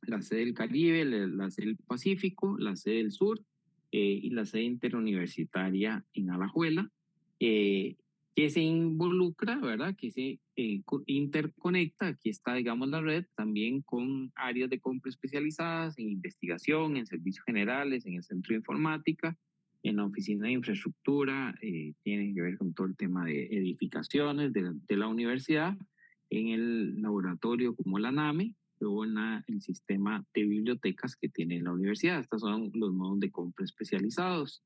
la sede del Caribe, la sede del Pacífico, la sede del Sur, y la sede interuniversitaria en Alajuela, que se involucra, ¿verdad? Que se interconecta. Aquí está, digamos, la red también con áreas de compra especializadas en investigación, en servicios generales, en el centro de informática, en la oficina de infraestructura, tiene que ver con todo el tema de edificaciones de la universidad, en el laboratorio como la NAME, luego en el sistema de bibliotecas que tiene la universidad. Estos son los modos de compra especializados.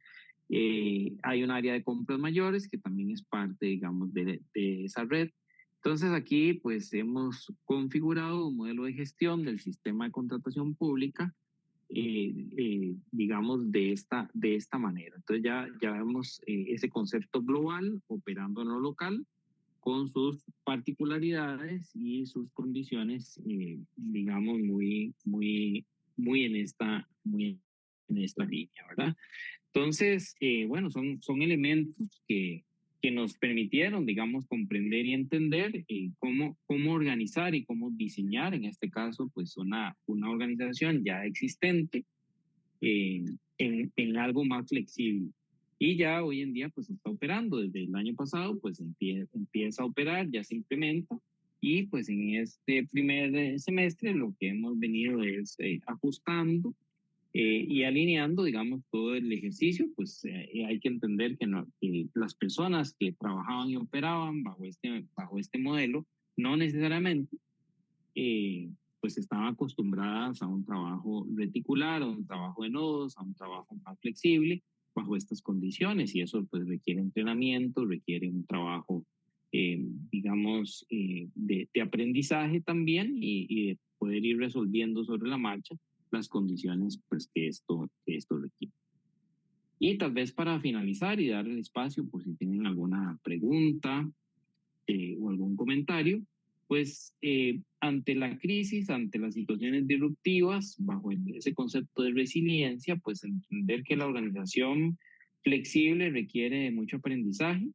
Hay un área de compras mayores que también es parte, digamos, de esa red. Entonces aquí pues hemos configurado un modelo de gestión del sistema de contratación pública, digamos, de esta manera. Entonces ya vemos ese concepto global operando en lo local, con sus particularidades y sus condiciones, digamos, muy en esta línea, ¿verdad? Entonces, bueno, son elementos que nos permitieron, digamos, comprender y entender cómo organizar y cómo diseñar, en este caso, pues una organización ya existente en algo más flexible. Y ya hoy en día pues está operando, desde el año pasado pues empieza a operar, ya se implementa, y pues en este primer semestre lo que hemos venido es ajustando y alineando, digamos, todo el ejercicio. Pues hay que entender que las personas que trabajaban y operaban bajo este modelo no necesariamente pues estaban acostumbradas a un trabajo reticular, a un trabajo de nodos, a un trabajo más flexible bajo estas condiciones, y eso pues requiere entrenamiento, requiere un trabajo, digamos, de aprendizaje también, y de poder ir resolviendo sobre la marcha las condiciones pues que esto requiere. Y tal vez para finalizar y dar el espacio por si tienen alguna pregunta o algún comentario, pues ante la crisis, ante las situaciones disruptivas, bajo ese concepto de resiliencia, pues entender que la organización flexible requiere de mucho aprendizaje,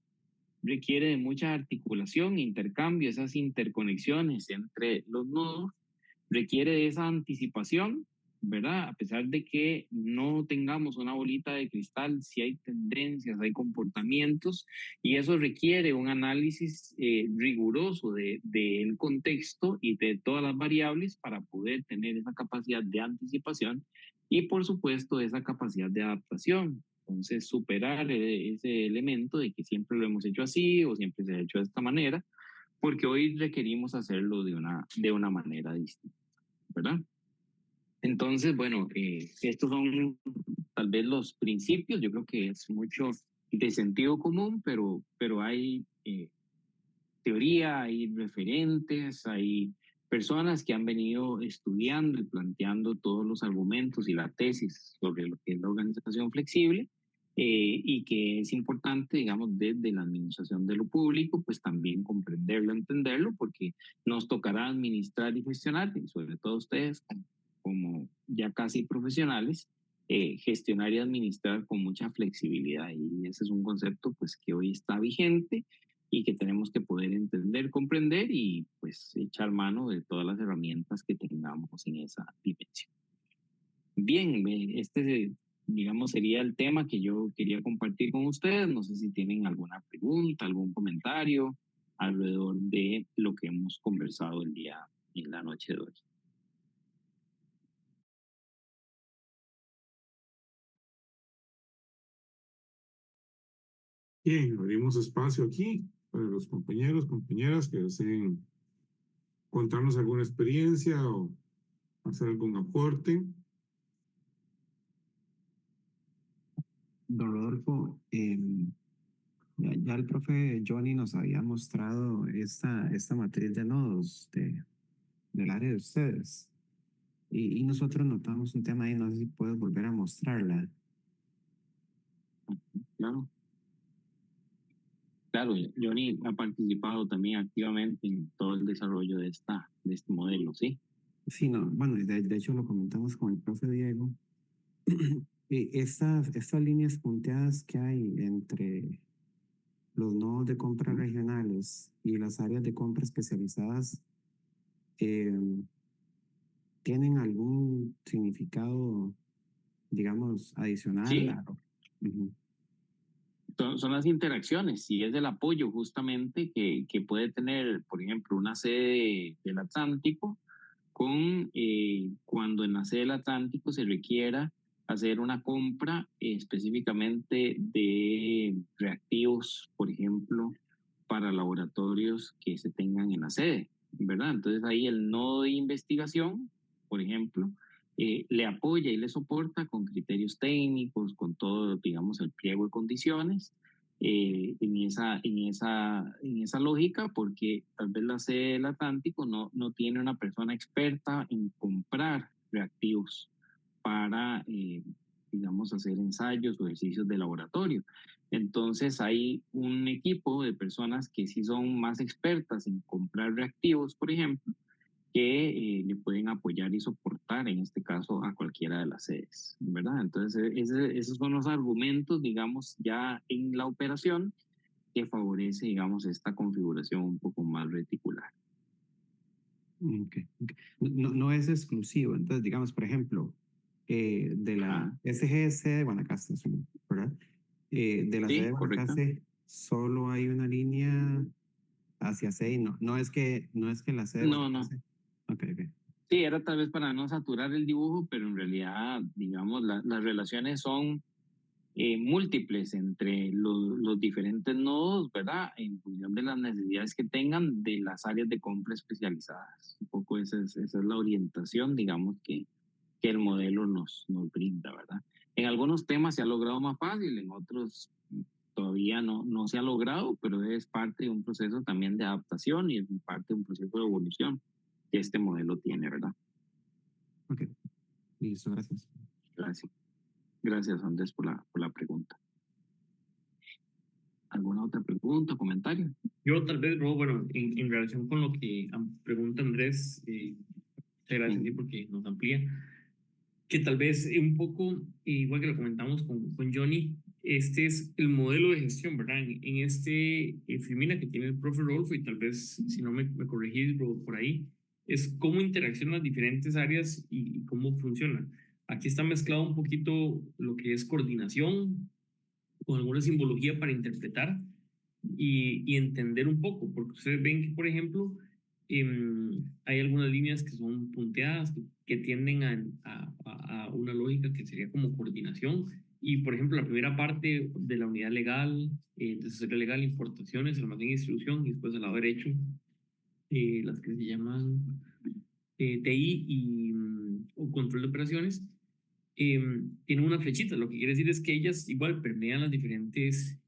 requiere de mucha articulación, intercambio, esas interconexiones entre los nodos, requiere de esa anticipación, ¿verdad? A pesar de que no tengamos una bolita de cristal, sí hay tendencias, hay comportamientos, y eso requiere un análisis riguroso del contexto y de todas las variables para poder tener esa capacidad de anticipación y, por supuesto, esa capacidad de adaptación. Entonces, superar ese elemento de que siempre lo hemos hecho así o siempre se ha hecho de esta manera, porque hoy requerimos hacerlo de una manera distinta, ¿verdad? Entonces, bueno, estos son tal vez los principios. Yo creo que es mucho de sentido común, pero hay teoría, hay referentes, hay personas que han venido estudiando y planteando todos los argumentos y la tesis sobre lo que es la organización flexible, y que es importante, digamos, desde la administración de lo público, pues también comprenderlo, entenderlo, porque nos tocará administrar y gestionar, y sobre todo ustedes como ya casi profesionales, gestionar y administrar con mucha flexibilidad. Y ese es un concepto pues que hoy está vigente y que tenemos que poder entender, comprender y pues echar mano de todas las herramientas que tengamos en esa dimensión. Bien, este digamos sería el tema que yo quería compartir con ustedes. No sé si tienen alguna pregunta, algún comentario alrededor de lo que hemos conversado en la noche de hoy. Bien, abrimos espacio aquí para los compañeros, compañeras que deseen contarnos alguna experiencia o hacer algún aporte. Don Rodolfo, ya el profe Johnny nos había mostrado esta matriz de nodos del área de ustedes. Y nosotros notamos un tema ahí, no sé si puedes volver a mostrarla. Claro. Claro, Johnny ha participado también activamente en todo el desarrollo de este modelo, ¿sí? Sí, no, bueno, de hecho lo comentamos con el profe Diego. Estas líneas punteadas que hay entre los nodos de compra regionales y las áreas de compra especializadas, ¿tienen algún significado, digamos, adicional? Sí. Uh-huh. Son las interacciones y es el apoyo justamente que puede tener, por ejemplo, una sede del Atlántico con cuando en la sede del Atlántico se requiera hacer una compra específicamente de reactivos, por ejemplo, para laboratorios que se tengan en la sede, ¿verdad? Entonces ahí el nodo de investigación, por ejemplo, le apoya y le soporta con criterios técnicos, con todo, digamos, el pliego de condiciones, en esa lógica, porque tal vez la sede del Atlántico no tiene una persona experta en comprar reactivos para, digamos, hacer ensayos o ejercicios de laboratorio. Entonces hay un equipo de personas que sí son más expertas en comprar reactivos, por ejemplo, que le pueden apoyar y soportar, en este caso, a cualquiera de las sedes, ¿verdad? Entonces, esos son los argumentos, digamos, ya en la operación que favorece, digamos, esta configuración un poco más reticular. Okay, okay. No es exclusivo. Entonces, digamos, por ejemplo, de la SGS de Guanacaste, ¿verdad? De la sede Sí, de correcto. Guanacaste solo hay una línea hacia CEI. No es que la sede de No, no. Guanacaste. Okay, okay. Sí, era tal vez para no saturar el dibujo, pero en realidad, digamos, las relaciones son múltiples entre los diferentes nodos, ¿verdad? En función de las necesidades que tengan de las áreas de compra especializadas. Un poco esa es la orientación, digamos, que el modelo nos brinda, ¿verdad? En algunos temas se ha logrado más fácil, en otros todavía no se ha logrado, pero es parte de un proceso también de adaptación y es parte de un proceso de evolución que este modelo tiene, ¿verdad? Ok, listo, gracias. Gracias. Gracias, Andrés, por la pregunta. ¿Alguna otra pregunta o comentario? Yo tal vez, Rob, bueno, en relación con lo que pregunta Andrés, muchas gracias sí, porque nos amplía, que tal vez un poco, igual que lo comentamos con Johnny, este es el modelo de gestión, ¿verdad? En este Firmina que tiene el profe Rolfo, y tal vez, si no me corregís, Rob, por ahí, es cómo interaccionan las diferentes áreas y cómo funcionan. Aquí está mezclado un poquito lo que es coordinación, con alguna simbología para interpretar y entender un poco, porque ustedes ven que, por ejemplo, hay algunas líneas que son punteadas, que tienden a una lógica que sería como coordinación. Y, por ejemplo, la primera parte de la unidad legal, tesorería legal, importaciones, almacén y distribución, y después al lado derecho, las que se llaman TI y o control de operaciones, tienen una flechita. Lo que quiere decir es que ellas igual permean las diferentes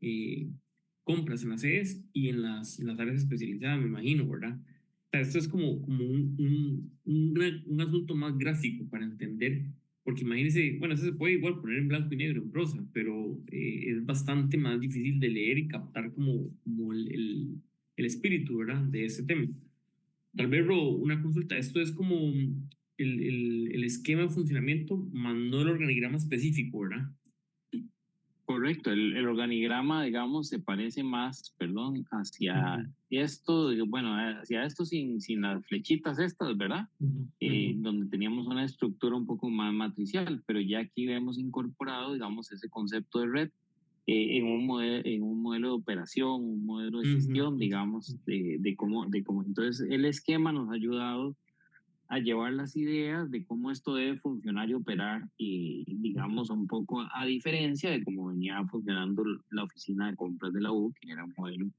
compras en las sedes y en las áreas especializadas, me imagino, ¿verdad? O sea, esto es como un asunto más gráfico para entender, porque imagínense, bueno, eso se puede igual poner en blanco y negro, en prosa, pero es bastante más difícil de leer y captar como el espíritu, ¿verdad? De ese tema. Tal vez, Ro, una consulta. Esto es como el esquema de funcionamiento, más no el organigrama específico, ¿verdad? Correcto, el organigrama, digamos, se parece más, perdón, hacia esto, bueno, hacia esto sin las flechitas estas, ¿verdad? Donde teníamos una estructura un poco más matricial, pero ya aquí hemos incorporado, digamos, ese concepto de red en un modelo de operación, un modelo de gestión, digamos, de cómo. Entonces, el esquema nos ha ayudado a llevar las ideas de cómo esto debe funcionar y operar, y digamos un poco a diferencia de cómo venía funcionando la oficina de compras de la U, que era un modelo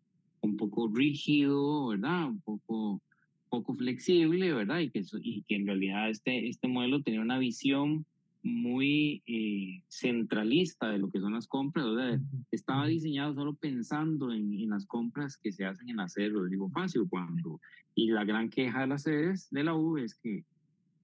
un poco rígido, ¿verdad? Un poco flexible, ¿verdad? Y que en realidad este modelo tenía una visión muy centralista de lo que son las compras, ¿verdad? Estaba diseñado solo pensando en las compras que se hacen en la sede de Rodrigo Facio, y la gran queja de las sedes de la U es que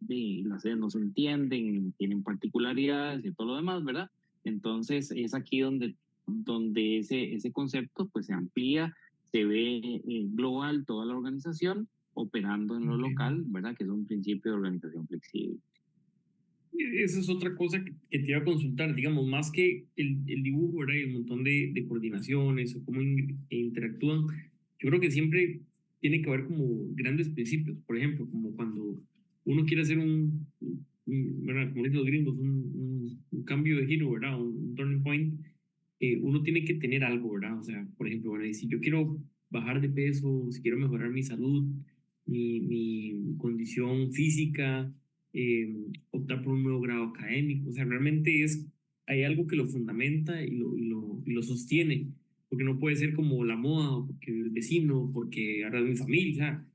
las sedes no se entienden, tienen particularidades y todo lo demás, ¿verdad? Entonces es aquí donde ese concepto pues se amplía, se ve global toda la organización operando en lo local, ¿verdad? Que es un principio de organización flexible. Esa es otra cosa que te iba a consultar, digamos, más que el dibujo, ¿verdad? Y el montón de coordinaciones o cómo interactúan. Yo creo que siempre tiene que haber como grandes principios. Por ejemplo, como cuando uno quiere hacer ¿verdad? Como dicen los gringos, un cambio de giro, ¿verdad? Un turning point. Uno tiene que tener algo, ¿verdad? O sea, por ejemplo, bueno, y si yo quiero bajar de peso, si quiero mejorar mi salud, mi condición física, optar por un nuevo grado académico. O sea, realmente hay algo que lo fundamenta y lo sostiene, porque no puede ser como la moda, o porque el vecino, porque ahora es mi familia. O sea,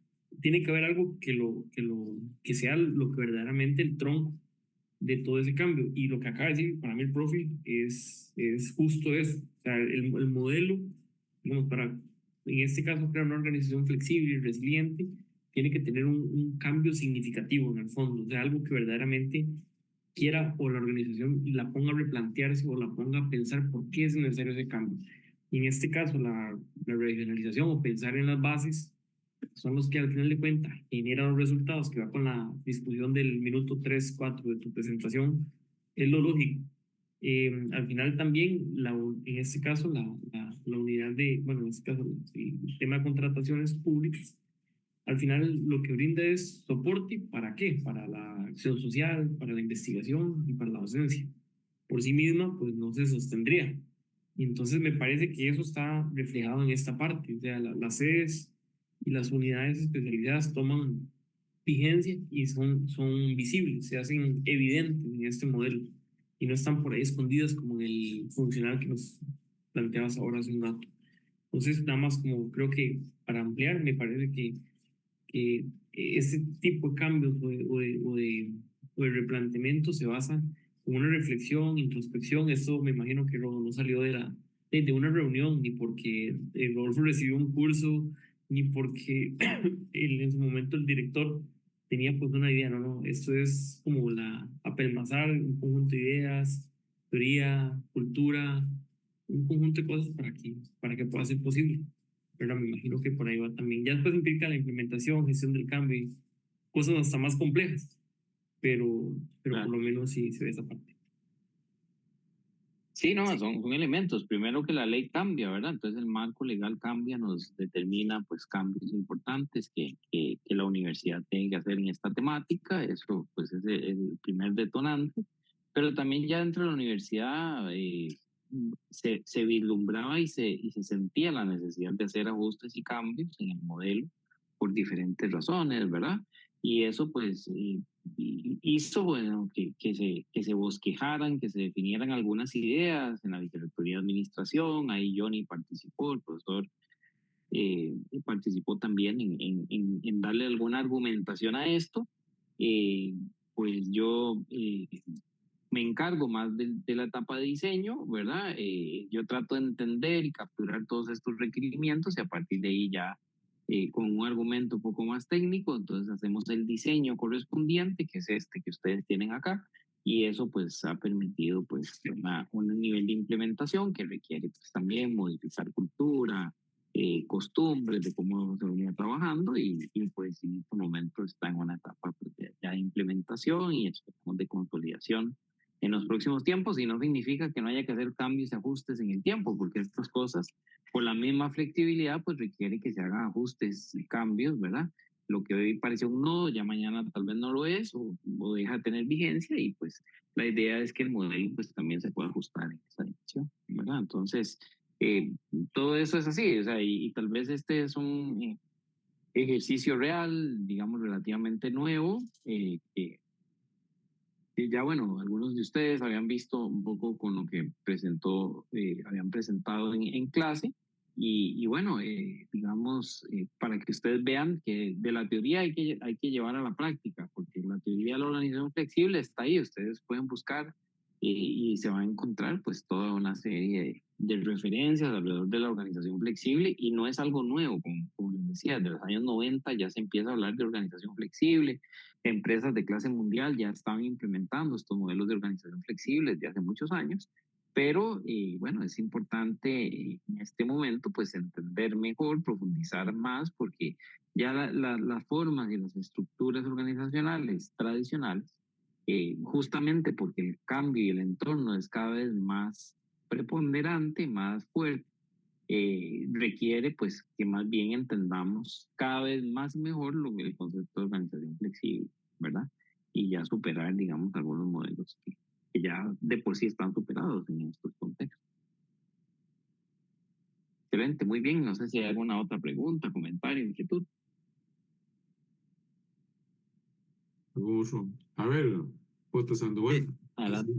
tiene que haber algo que sea lo que verdaderamente el tronco de todo ese cambio. Y lo que acaba de decir, para mí el profe es justo eso. O sea, el modelo, digamos, para, en este caso, crear una organización flexible y resiliente, tiene que tener un cambio significativo en el fondo, o sea, algo que verdaderamente quiera o la organización la ponga a replantearse o la ponga a pensar por qué es necesario ese cambio. Y en este caso, la regionalización o pensar en las bases son los que al final de cuentas generan los resultados que va con la discusión del minuto 3 4 de tu presentación, es lo lógico. Al final también, en este caso, la unidad de, bueno, en este caso, el tema de contrataciones públicas, al final lo que brinda es soporte. ¿Para qué? Para la acción social, para la investigación y para la docencia. Por sí misma, pues no se sostendría. Y entonces me parece que eso está reflejado en esta parte. O sea, las sedes y las unidades especializadas toman vigencia y son visibles, se hacen evidentes en este modelo y no están por ahí escondidas como en el funcional que nos planteabas ahora hace un rato. Entonces, nada más como creo que para ampliar, me parece que ese tipo de cambios o de replanteamiento se basa en una reflexión, introspección. Eso me imagino que no salió de una reunión, ni porque Rodolfo recibió un curso, ni porque en su momento el director tenía pues una idea. No, esto es como apelmazar un conjunto de ideas, teoría, cultura, un conjunto de cosas para que pueda ser posible. Pero me imagino que por ahí va también. Ya después implica la implementación, gestión del cambio y cosas hasta más complejas, pero por lo menos sí se ve esa parte. Sí, no, son elementos. Primero que la ley cambia, ¿verdad? Entonces el marco legal cambia, nos determina pues cambios importantes que la universidad tiene que hacer en esta temática. Eso pues es el primer detonante. Pero también ya dentro de la universidad se vislumbraba y se sentía la necesidad de hacer ajustes y cambios en el modelo por diferentes razones, ¿verdad? Y eso pues hizo bueno, que se bosquejaran, que se definieran algunas ideas en la Vicerrectoría de Administración. Ahí Johnny participó, el profesor participó también en darle alguna argumentación a esto. Pues yo me encargo más de la etapa de diseño, ¿verdad? Yo trato de entender y capturar todos estos requerimientos y a partir de ahí ya con un argumento un poco más técnico, entonces hacemos el diseño correspondiente, que es este que ustedes tienen acá, y eso pues ha permitido pues un nivel de implementación que requiere pues también modificar cultura, costumbres de cómo se venía trabajando y pues en este momento está en una etapa pues, ya de implementación y esperamos de consolidación en los próximos tiempos, y no significa que no haya que hacer cambios y ajustes en el tiempo, porque estas cosas, por la misma flexibilidad, pues requiere que se hagan ajustes y cambios, ¿verdad? Lo que hoy parece un nodo, ya mañana tal vez no lo es, o deja de tener vigencia, y pues la idea es que el modelo pues también se pueda ajustar en esa dirección, ¿verdad? Entonces, todo eso es así, o sea, y tal vez este es un ejercicio real, digamos, relativamente nuevo, y ya bueno, algunos de ustedes habían visto un poco con lo que habían presentado en clase, y bueno, digamos, para que ustedes vean que de la teoría hay que llevar a la práctica, porque la teoría de la organización flexible está ahí, ustedes pueden buscar y se van a encontrar pues toda una serie de referencias alrededor de la organización flexible, y no es algo nuevo, como les decía, desde los años 90 ya se empieza a hablar de organización flexible. Empresas de clase mundial ya estaban implementando estos modelos de organización flexibles de hace muchos años, pero bueno, es importante en este momento pues entender mejor, profundizar más, porque ya las formas y las estructuras organizacionales tradicionales, justamente porque el cambio y el entorno es cada vez más preponderante, más fuerte, requiere pues que más bien entendamos cada vez más mejor el concepto de organización flexible, ¿verdad? Y ya superar, digamos, algunos modelos que ya de por sí están superados en estos contextos. Excelente, muy bien. No sé si hay alguna otra pregunta, comentario, inquietud. A ver, J. Sandoval. Adelante.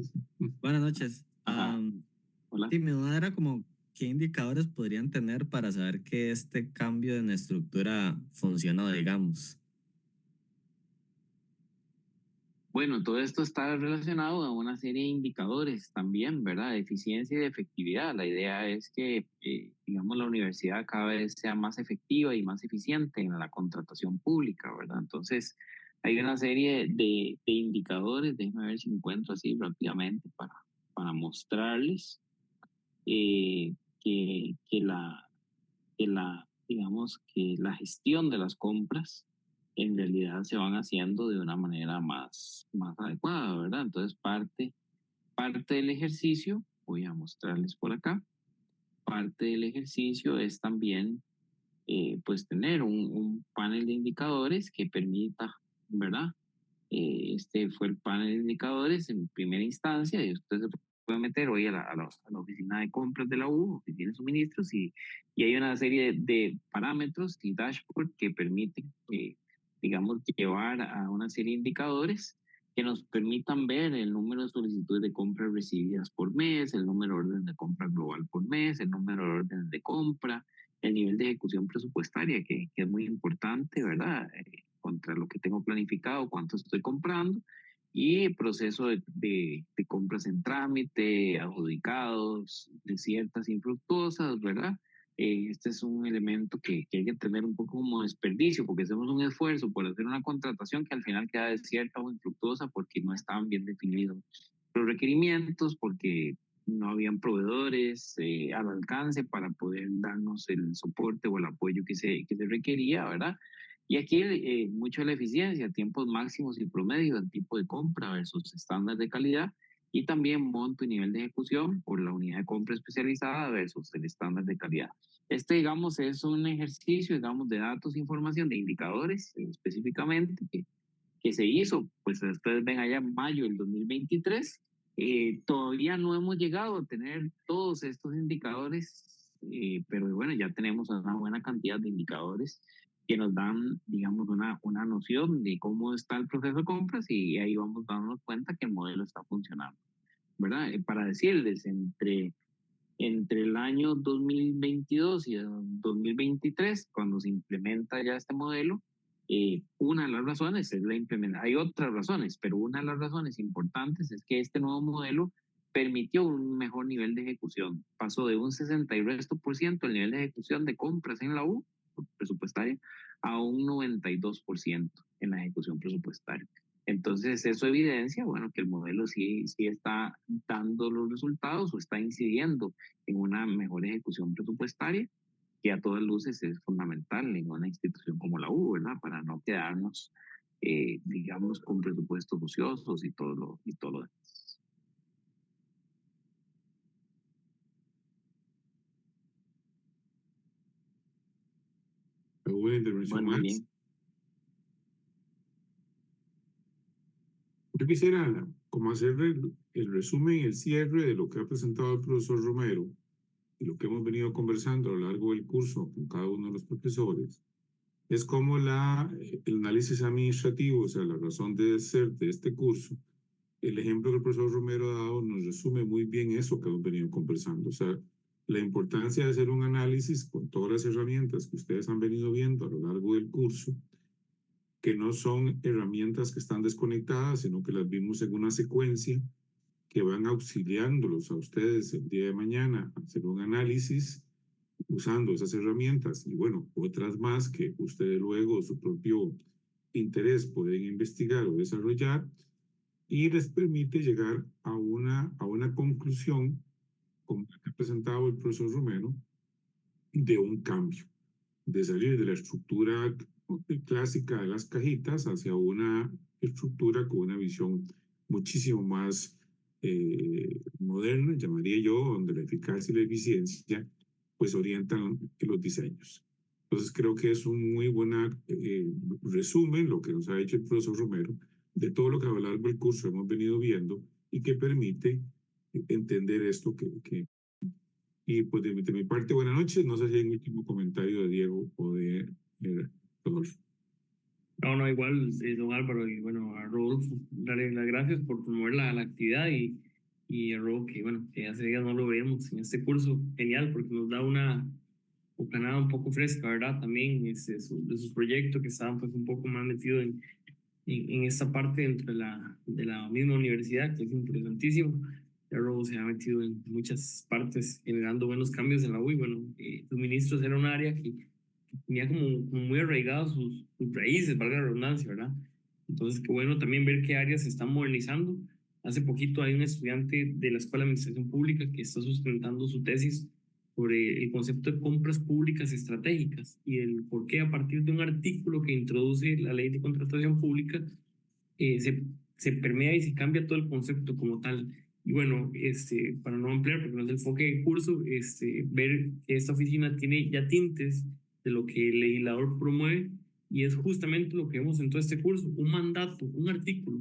Buenas noches. Hola. Sí, mi duda era como, ¿qué indicadores podrían tener para saber que este cambio en la estructura funcionó, digamos? Bueno, todo esto está relacionado a una serie de indicadores también, ¿verdad? De eficiencia y de efectividad. La idea es que, digamos, la universidad cada vez sea más efectiva y más eficiente en la contratación pública, ¿verdad? Entonces, hay una serie de indicadores, déjenme ver si encuentro así rápidamente para mostrarles eh, digamos, que la gestión de las compras en realidad se van haciendo de una manera más adecuada, ¿verdad? Entonces, parte del ejercicio, voy a mostrarles por acá, parte del ejercicio es también, pues, tener un panel de indicadores que permita, ¿verdad? Este fue el panel de indicadores en primera instancia y usted se puede meter hoy a la oficina de compras de la U, oficina de suministros, y hay una serie de parámetros y dashboard que permiten, digamos, llevar a una serie de indicadores que nos permitan ver el número de solicitudes de compras recibidas por mes, el número de órdenes de compra global por mes, el número de órdenes de compra, el nivel de ejecución presupuestaria, que es muy importante, ¿verdad? Contra lo que tengo planificado, cuánto estoy comprando, y proceso de compras en trámite, adjudicados, desiertas, infructuosas, ¿verdad? Este es un elemento que hay que tener un poco como desperdicio, porque hacemos un esfuerzo por hacer una contratación que al final queda desierta o infructuosa porque no estaban bien definidos los requerimientos, porque no habían proveedores al alcance para poder darnos el soporte o el apoyo que se requería, ¿verdad? Y aquí mucho de la eficiencia, tiempos máximos y promedios del tipo de compra versus estándares de calidad, y también monto y nivel de ejecución por la unidad de compra especializada versus el estándar de calidad. Este, digamos, es un ejercicio, digamos, de datos, información, de indicadores específicamente que se hizo, pues ustedes ven allá en mayo del 2023. Todavía no hemos llegado a tener todos estos indicadores, pero bueno, ya tenemos una buena cantidad de indicadores que nos dan, digamos, una noción de cómo está el proceso de compras, y ahí vamos dándonos cuenta que el modelo está funcionando, ¿verdad? Para decirles, entre el año 2022 y el 2023, cuando se implementa ya este modelo, una de las razones es la implementación. Hay otras razones, pero una de las razones importantes es que este nuevo modelo permitió un mejor nivel de ejecución. Pasó de un 60 y resto por ciento el nivel de ejecución de compras en la U presupuestaria a un 92% en la ejecución presupuestaria. Entonces, eso evidencia, bueno, que el modelo sí está dando los resultados o está incidiendo en una mejor ejecución presupuestaria, que a todas luces es fundamental en una institución como la U, ¿verdad? Para no quedarnos, digamos, con presupuestos ociosos y todo lo demás. ¿Alguna intervención Bueno, muy más? bien. Yo quisiera como hacer el resumen y el cierre de lo que ha presentado el profesor Romero y lo que hemos venido conversando a lo largo del curso con cada uno de los profesores. Es como el análisis administrativo, o sea, la razón de ser de este curso. El ejemplo que el profesor Romero ha dado nos resume muy bien eso que hemos venido conversando. O sea, la importancia de hacer un análisis con todas las herramientas que ustedes han venido viendo a lo largo del curso, que no son herramientas que están desconectadas, sino que las vimos en una secuencia que van auxiliándolos a ustedes el día de mañana a hacer un análisis usando esas herramientas y bueno, otras más que ustedes luego su propio interés pueden investigar o desarrollar, y les permite llegar a una conclusión, como ha presentado el profesor Romero, de un cambio, de salir de la estructura clásica de las cajitas hacia una estructura con una visión muchísimo más moderna, llamaría yo, donde la eficacia y la eficiencia pues orientan los diseños. Entonces creo que es un muy buen resumen lo que nos ha hecho el profesor Romero de todo lo que a lo largo del curso hemos venido viendo y que permite entender esto y pues de mi parte, buenas noches. No sé si hay un último comentario de Diego o de Rodolfo. No, igual, don Álvaro, y bueno, a Rodolfo, darle las gracias por promover la actividad, y a Rodolfo, que bueno, que hace días no lo veíamos en este curso, genial, porque nos da una bocanada un poco fresca, ¿verdad? También de sus proyectos que estaban pues un poco más metidos en esta parte dentro de la misma universidad, que es interesantísimo. Ya Rodolfo se ha metido en muchas partes generando buenos cambios en la U, y bueno, suministros era un área que tenía como muy arraigadas sus raíces, valga la redundancia, ¿verdad? Entonces, qué bueno también ver qué áreas se están modernizando. Hace poquito hay un estudiante de la Escuela de Administración Pública que está sustentando su tesis sobre el concepto de compras públicas estratégicas y el por qué a partir de un artículo que introduce la ley de contratación pública se permea y se cambia todo el concepto como tal. Y bueno, para no ampliar, porque no es el enfoque del curso, ver que esta oficina tiene ya tintes de lo que el legislador promueve y es justamente lo que vemos en todo este curso, un mandato, un artículo,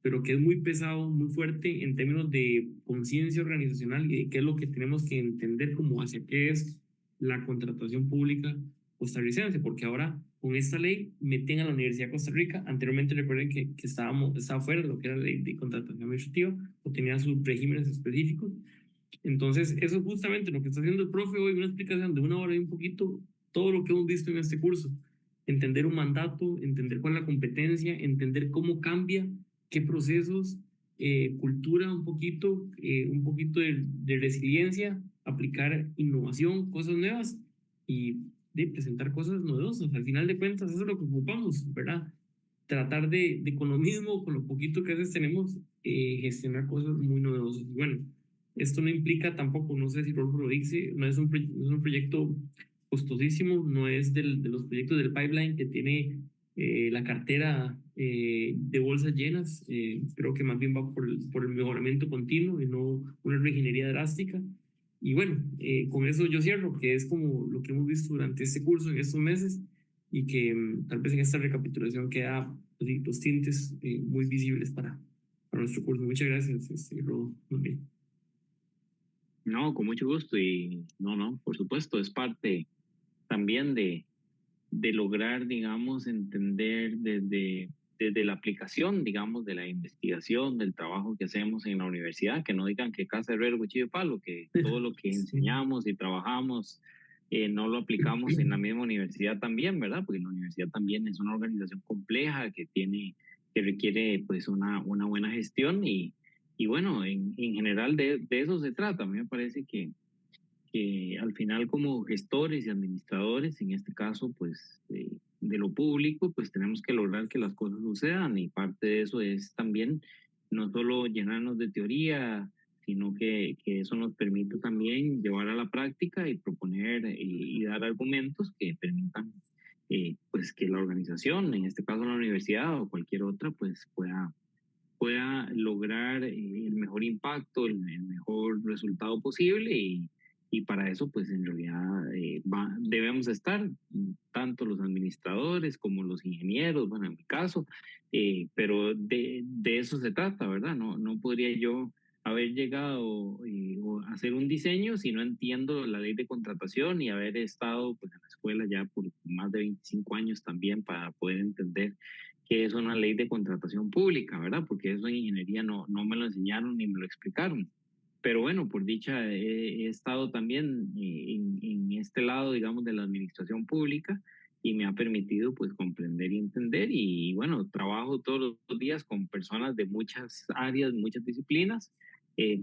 pero que es muy pesado, muy fuerte en términos de conciencia organizacional y de qué es lo que tenemos que entender como hacia qué es la contratación pública costarricense, porque ahora con esta ley meten a la Universidad de Costa Rica. Anteriormente recuerden que estaba fuera de lo que era la ley de contratación administrativa o tenía sus regímenes específicos. Entonces, eso es justamente lo que está haciendo el profe hoy, una explicación de una hora y un poquito, todo lo que hemos visto en este curso. Entender un mandato, entender cuál es la competencia, entender cómo cambia, qué procesos, cultura un poquito de resiliencia, aplicar innovación, cosas nuevas y de presentar cosas novedosas. Al final de cuentas, eso es lo que ocupamos, ¿verdad? Tratar de economismo con lo poquito que a veces tenemos, gestionar cosas muy novedosas. Bueno, esto no implica tampoco, no sé si Rolfo lo dice, no es un proyecto costosísimo, no es de los proyectos del pipeline que tiene la cartera de bolsas llenas, creo que más bien va por el mejoramiento continuo y no una reingeniería drástica. Y bueno, con eso yo cierro, que es como lo que hemos visto durante este curso en estos meses y que tal vez en esta recapitulación queda así, los tintes muy visibles para nuestro curso. Muchas gracias, Rodo. No, con mucho gusto y no, por supuesto, es parte también de lograr, digamos, entender desde la aplicación, digamos, de la investigación, del trabajo que hacemos en la universidad, que no digan que casa herrero, cuchillo de palo, que todo lo que enseñamos y trabajamos no lo aplicamos en la misma universidad también, ¿verdad? Porque la universidad también es una organización compleja que requiere pues una buena gestión y bueno, en general de eso se trata. A mí me parece que al final como gestores y administradores, en este caso pues de lo público, pues tenemos que lograr que las cosas sucedan y parte de eso es también no solo llenarnos de teoría, sino que eso nos permite también llevar a la práctica y proponer y dar argumentos que permitan pues que la organización, en este caso la universidad o cualquier otra, pues pueda lograr el mejor impacto, el mejor resultado posible y para eso pues en realidad debemos estar tanto los administradores como los ingenieros, bueno en mi caso, pero de eso se trata, ¿verdad? No podría yo haber llegado o hacer un diseño si no entiendo la ley de contratación y haber estado pues en la escuela ya por más de 25 años también para poder entender que es una ley de contratación pública, ¿verdad? Porque eso en ingeniería no me lo enseñaron ni me lo explicaron. Pero bueno, por dicha, he estado también en este lado, digamos, de la administración pública y me ha permitido pues comprender y entender y bueno, trabajo todos los días con personas de muchas áreas, muchas disciplinas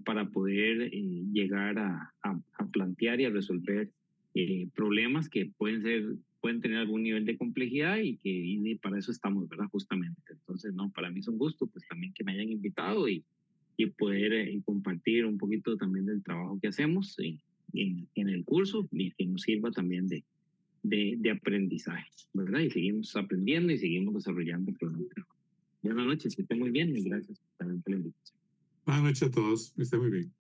para poder llegar a plantear y a resolver problemas que pueden tener algún nivel de complejidad y para eso estamos, ¿verdad? Justamente. Entonces, no, para mí es un gusto, pues también que me hayan invitado y poder compartir un poquito también del trabajo que hacemos en el curso y que nos sirva también de aprendizaje, ¿verdad? Y seguimos aprendiendo y seguimos desarrollando. Buenas noches, que estén muy bien y gracias por la invitación. Buenas noches a todos, que estén muy bien.